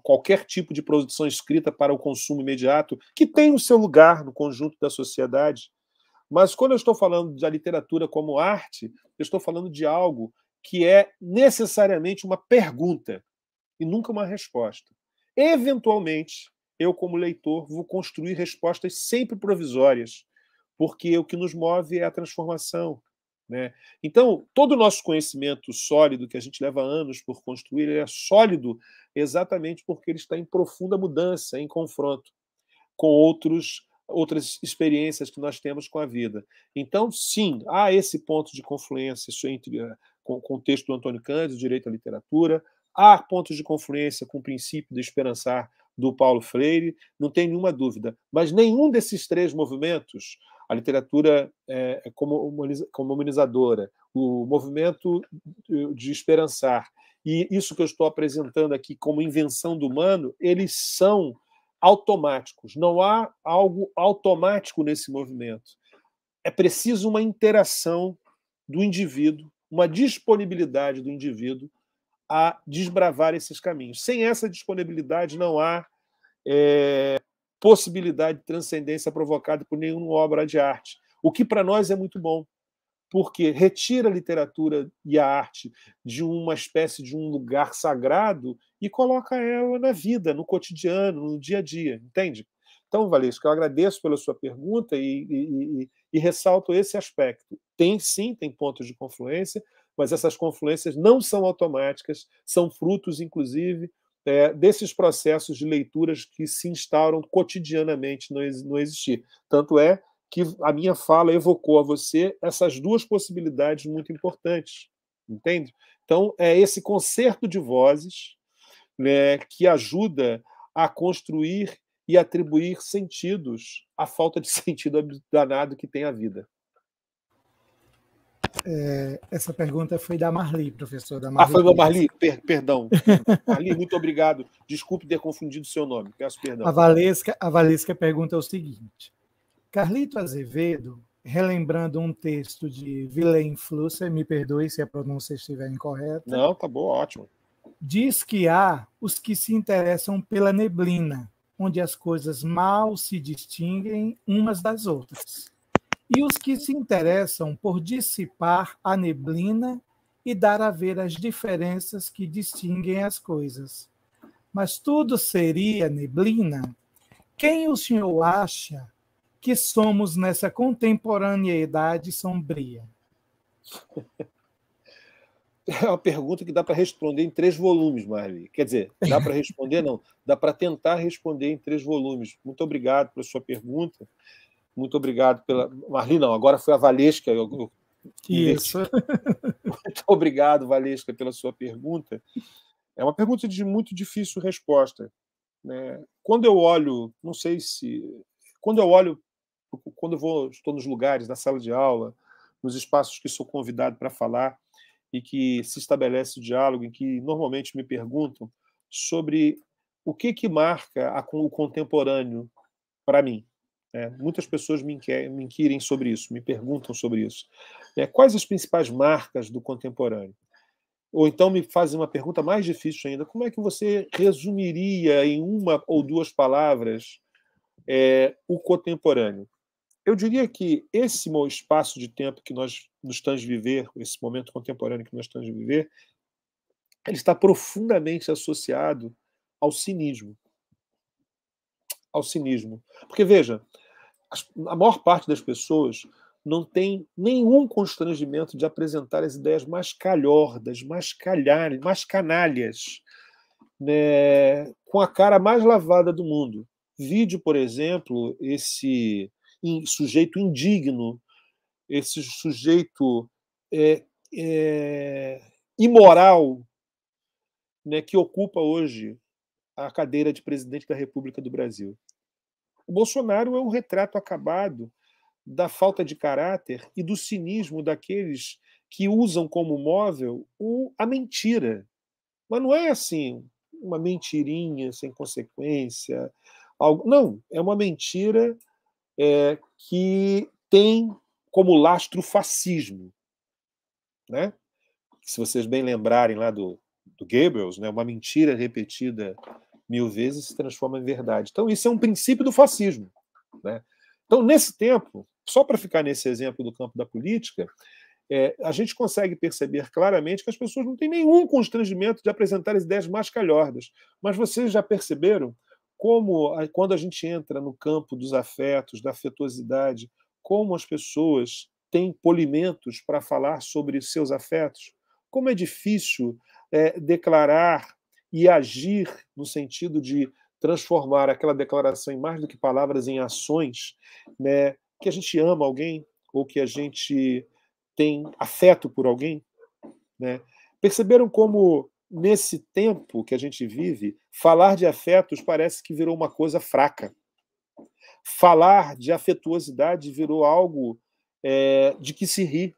qualquer tipo de produção escrita para o consumo imediato, que tem o seu lugar no conjunto da sociedade. Mas quando eu estou falando da literatura como arte, eu estou falando de algo que é necessariamente uma pergunta e nunca uma resposta. Eventualmente, eu, como leitor, vou construir respostas sempre provisórias, porque o que nos move é a transformação, né? Então, todo o nosso conhecimento sólido, que a gente leva anos por construir, ele é sólido exatamente porque ele está em profunda mudança, em confronto com outras experiências que nós temos com a vida. Então, sim, há esse ponto de confluência entre com o texto do Antônio Cândido, Direito à Literatura, há pontos de confluência com o princípio de esperançar do Paulo Freire, não tem nenhuma dúvida. Mas nenhum desses três movimentos, a literatura como humanizadora, o movimento de esperançar e isso que eu estou apresentando aqui como invenção do humano, eles são automáticos. Não há algo automático nesse movimento. É preciso uma interação do indivíduo, uma disponibilidade do indivíduo a desbravar esses caminhos. Sem essa disponibilidade, não há possibilidade de transcendência provocada por nenhuma obra de arte. O que para nós é muito bom, porque retira a literatura e a arte de uma espécie de um lugar sagrado e coloca ela na vida, no cotidiano, no dia a dia, entende? Então, Valesca, eu agradeço pela sua pergunta e ressalto esse aspecto. Sim, tem pontos de confluência, mas essas confluências não são automáticas, são frutos, inclusive, desses processos de leituras que se instauram cotidianamente no existir. Tanto é que a minha fala evocou a você essas duas possibilidades muito importantes, entende? Então, é esse concerto de vozes, né, que ajuda a construir e atribuir sentidos à falta de sentido danado que tem a vida. Essa pergunta foi da Marli, professor. Da Marli. Foi da Marli? Perdão. Marli, muito obrigado. Desculpe ter confundido o seu nome. Peço perdão. A Valesca pergunta o seguinte. Carlito Azevedo, relembrando um texto de Wilhelm Flusser, me perdoe se a pronúncia estiver incorreta. Não, tá bom, ótimo. Diz que há os que se interessam pela neblina, onde as coisas mal se distinguem umas das outras, e os que se interessam por dissipar a neblina e dar a ver as diferenças que distinguem as coisas. Mas tudo seria neblina? Quem o senhor acha que somos nessa contemporaneidade sombria? É uma pergunta que dá para responder em 3 volumes, Marli. Quer dizer, dá para responder, não. Dá para tentar responder em 3 volumes. Muito obrigado pela sua pergunta. Muito obrigado pela... Marli, não, agora foi a Valesca. Isso. Muito obrigado, Valesca, pela sua pergunta. É uma pergunta de muito difícil resposta, né? Quando eu olho, não sei se... Quando eu estou nos lugares, na sala de aula, nos espaços que sou convidado para falar e que se estabelece o diálogo, em que normalmente me perguntam sobre o que marca o contemporâneo para mim. Muitas pessoas me inquirem sobre isso, me perguntam sobre isso. Quais as principais marcas do contemporâneo? Ou então me fazem uma pergunta mais difícil ainda: como é que você resumiria em 1 ou 2 palavras o contemporâneo? Eu diria que esse espaço de tempo que nós estamos a viver, esse momento contemporâneo que nós estamos a viver, ele está profundamente associado ao cinismo. Ao cinismo. Porque, veja, a maior parte das pessoas não tem nenhum constrangimento de apresentar as ideias mais calhordas, mais canalhas, né, com a cara mais lavada do mundo. Vide, por exemplo, esse sujeito indigno, esse sujeito imoral, né, que ocupa hoje a cadeira de presidente da República do Brasil. O Bolsonaro é um retrato acabado da falta de caráter e do cinismo daqueles que usam como móvel a mentira. Mas não é assim, uma mentirinha sem consequência. Não, é uma mentira que tem como lastro o fascismo. Né? Se vocês bem lembrarem lá do Goebbels, né, uma mentira repetida 1000 vezes se transforma em verdade. Então, isso é um princípio do fascismo. Né? Então, nesse tempo, só para ficar nesse exemplo do campo da política, a gente consegue perceber claramente que as pessoas não têm nenhum constrangimento de apresentar as ideias mais calhordas. Mas vocês já perceberam como, quando a gente entra no campo dos afetos, da afetuosidade, como as pessoas têm polimentos para falar sobre seus afetos? Como é difícil declarar e agir no sentido de transformar aquela declaração em mais do que palavras, em ações, né? Que a gente ama alguém ou que a gente tem afeto por alguém, né? Perceberam como, nesse tempo que a gente vive, falar de afetos parece que virou uma coisa fraca. Falar de afetuosidade virou algo de que se ri,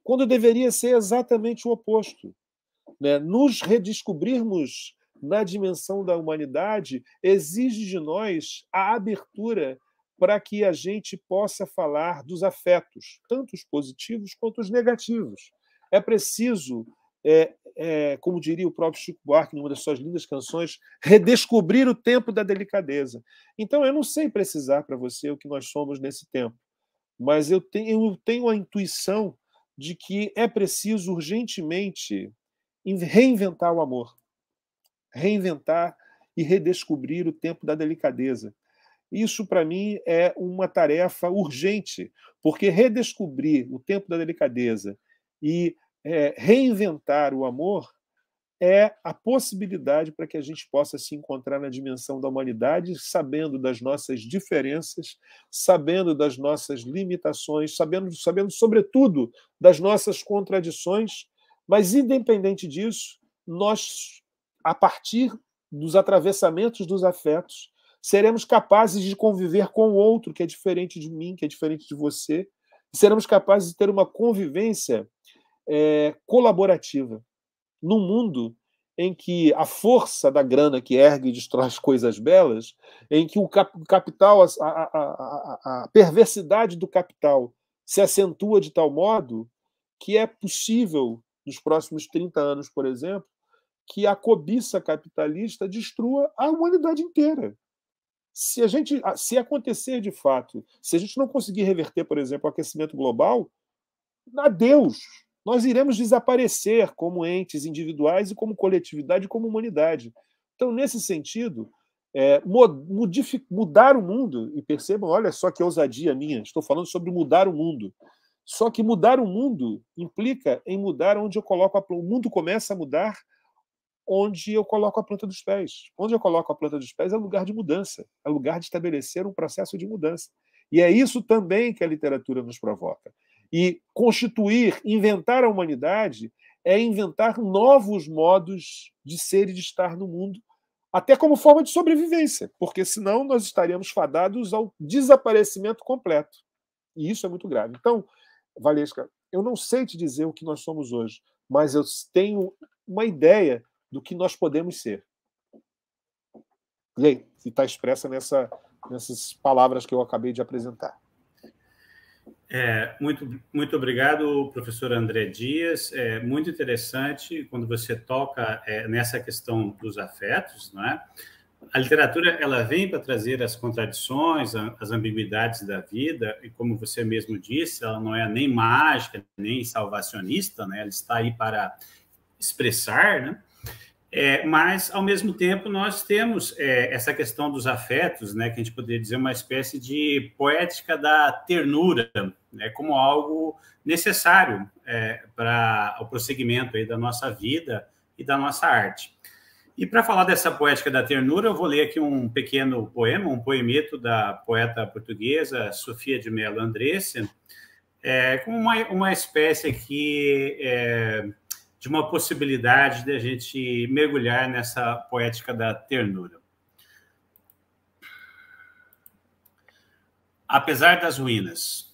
quando deveria ser exatamente o oposto. Né? Nos redescobrirmos na dimensão da humanidade exige de nós a abertura para que a gente possa falar dos afetos, tanto os positivos quanto os negativos. É preciso, como diria o próprio Chico Buarque, numa das suas lindas canções, redescobrir o tempo da delicadeza. Então, eu não sei precisar para você o que nós somos nesse tempo, mas eu tenho a intuição de que é preciso urgentemente reinventar o amor, reinventar e redescobrir o tempo da delicadeza. Isso, para mim, é uma tarefa urgente, porque redescobrir o tempo da delicadeza e reinventar o amor é a possibilidade para que a gente possa se encontrar na dimensão da humanidade, sabendo das nossas diferenças, sabendo das nossas limitações, sabendo sobretudo, das nossas contradições, mas, independente disso, nós, a partir dos atravessamentos dos afetos, seremos capazes de conviver com o outro, que é diferente de mim, que é diferente de você, e seremos capazes de ter uma convivência colaborativa, num mundo em que a força da grana que ergue e destrói as coisas belas, em que o capital, a perversidade do capital se acentua de tal modo que é possível, nos próximos 30 anos, por exemplo, que a cobiça capitalista destrua a humanidade inteira. Se acontecer de fato, se a gente não conseguir reverter, por exemplo, o aquecimento global, adeus! Nós iremos desaparecer como entes individuais e como coletividade e como humanidade. Então, nesse sentido, mudar o mundo, e percebam, olha só que ousadia minha, estou falando sobre mudar o mundo. Só que mudar o mundo implica em mudar onde eu coloco o mundo começa a mudar onde eu coloco a planta dos pés. Onde eu coloco a planta dos pés é lugar de mudança, é lugar de estabelecer um processo de mudança. E é isso também que a literatura nos provoca. E constituir, inventar a humanidade é inventar novos modos de ser e de estar no mundo, até como forma de sobrevivência, porque senão nós estaríamos fadados ao desaparecimento completo. E isso é muito grave. Então, Valesca, eu não sei te dizer o que nós somos hoje, mas eu tenho uma ideia do que nós podemos ser. E aí, está expressa nessas palavras que eu acabei de apresentar. Muito obrigado, professor André Dias. É muito interessante quando você toca nessa questão dos afetos, não é? A literatura ela vem para trazer as contradições, as ambiguidades da vida, e como você mesmo disse, ela não é nem mágica, nem salvacionista, né? Ela está aí para expressar, né? Mas, ao mesmo tempo, nós temos essa questão dos afetos, né, que a gente poderia dizer uma espécie de poética da ternura, né, como algo necessário para o prosseguimento aí da nossa vida e da nossa arte. E para falar dessa poética da ternura, eu vou ler aqui um pequeno poema, um poemeto da poeta portuguesa Sofia de Mello Andressa, como uma espécie aqui de uma possibilidade de a gente mergulhar nessa poética da ternura. Apesar das ruínas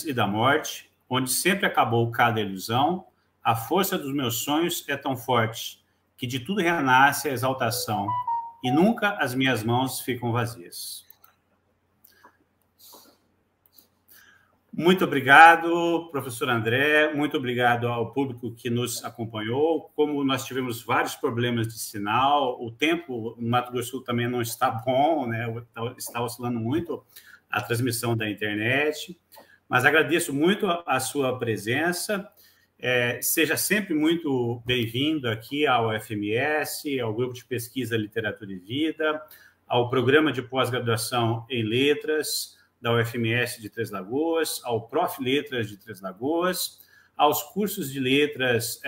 e da morte, onde sempre acabou cada ilusão, a força dos meus sonhos é tão forte que de tudo renasce a exaltação e nunca as minhas mãos ficam vazias. Muito obrigado, professor André, muito obrigado ao público que nos acompanhou. Como nós tivemos vários problemas de sinal, o tempo no Mato Grosso do Sul também não está bom, né? Está oscilando muito a transmissão da internet, mas agradeço muito a sua presença. Seja sempre muito bem-vindo aqui ao FMS, ao Grupo de Pesquisa Literatura e Vida, ao Programa de Pós-Graduação em Letras da UFMS de Três Lagoas, ao Prof. Letras de Três Lagoas, aos cursos de letras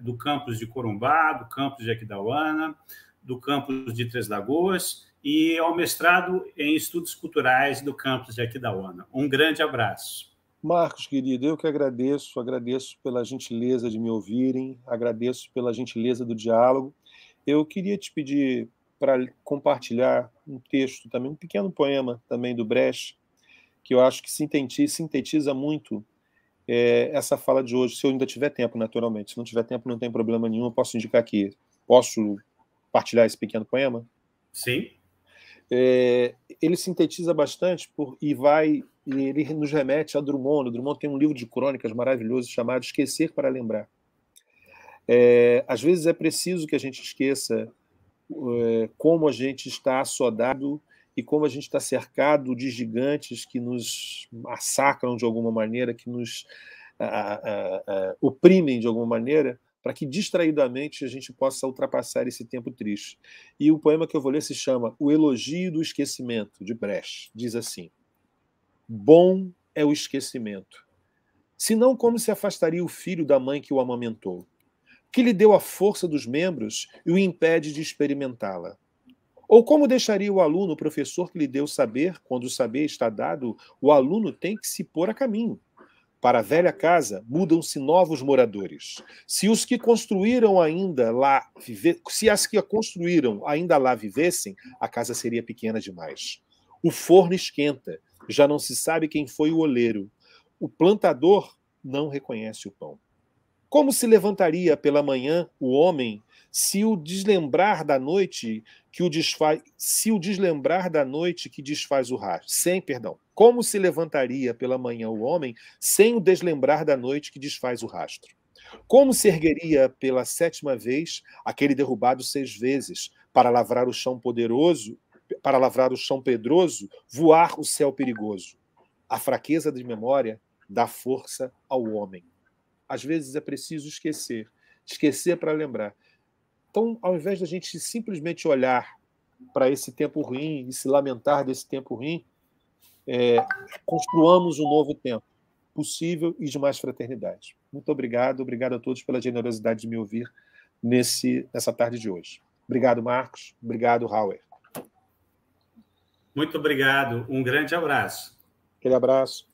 do campus de Corumbá, do campus de Aquidauana, do campus de Três Lagoas e ao mestrado em Estudos Culturais do campus de Aquidauana. Um grande abraço. Marcos, querido, eu que agradeço pela gentileza de me ouvirem, agradeço pela gentileza do diálogo. Eu queria te pedir para compartilhar um texto também, um pequeno poema também do Brecht, que eu acho que sintetiza muito essa fala de hoje, se eu ainda tiver tempo, naturalmente. Se não tiver tempo, não tem problema nenhum, eu posso indicar aqui. Posso partilhar esse pequeno poema? Sim. Ele sintetiza bastante e ele nos remete a Drummond. O Drummond tem um livro de crônicas maravilhoso chamado Esquecer para Lembrar. Às vezes é preciso que a gente esqueça como a gente está assodado e como a gente está cercado de gigantes que nos massacram de alguma maneira, que nos oprimem de alguma maneira, para que distraidamente a gente possa ultrapassar esse tempo triste. E o poema que eu vou ler se chama O Elogio do Esquecimento, de Brecht. Diz assim: bom é o esquecimento. Senão, como se afastaria o filho da mãe que o amamentou, que lhe deu a força dos membros e o impede de experimentá-la? Ou como deixaria o aluno o professor que lhe deu saber, quando o saber está dado, o aluno tem que se pôr a caminho? Para a velha casa, mudam-se novos moradores. Se as que a construíram ainda lá vivessem, a casa seria pequena demais. O forno esquenta, já não se sabe quem foi o oleiro. O plantador não reconhece o pão. Como se levantaria pela manhã o homem se o deslembrar da noite que desfaz o rastro? Como se levantaria pela manhã o homem sem o deslembrar da noite que desfaz o rastro? Como se ergueria pela 7ª vez aquele derrubado 6 vezes para lavrar o chão pedroso, voar o céu perigoso? A fraqueza de memória dá força ao homem. Às vezes é preciso esquecer para lembrar. Então, ao invés de a gente simplesmente olhar para esse tempo ruim e se lamentar desse tempo ruim, construamos um novo tempo possível e de mais fraternidade. Muito obrigado a todos pela generosidade de me ouvir nessa tarde de hoje. Obrigado, Marcos. Obrigado, Hauer. Muito obrigado. Um grande abraço. Aquele abraço.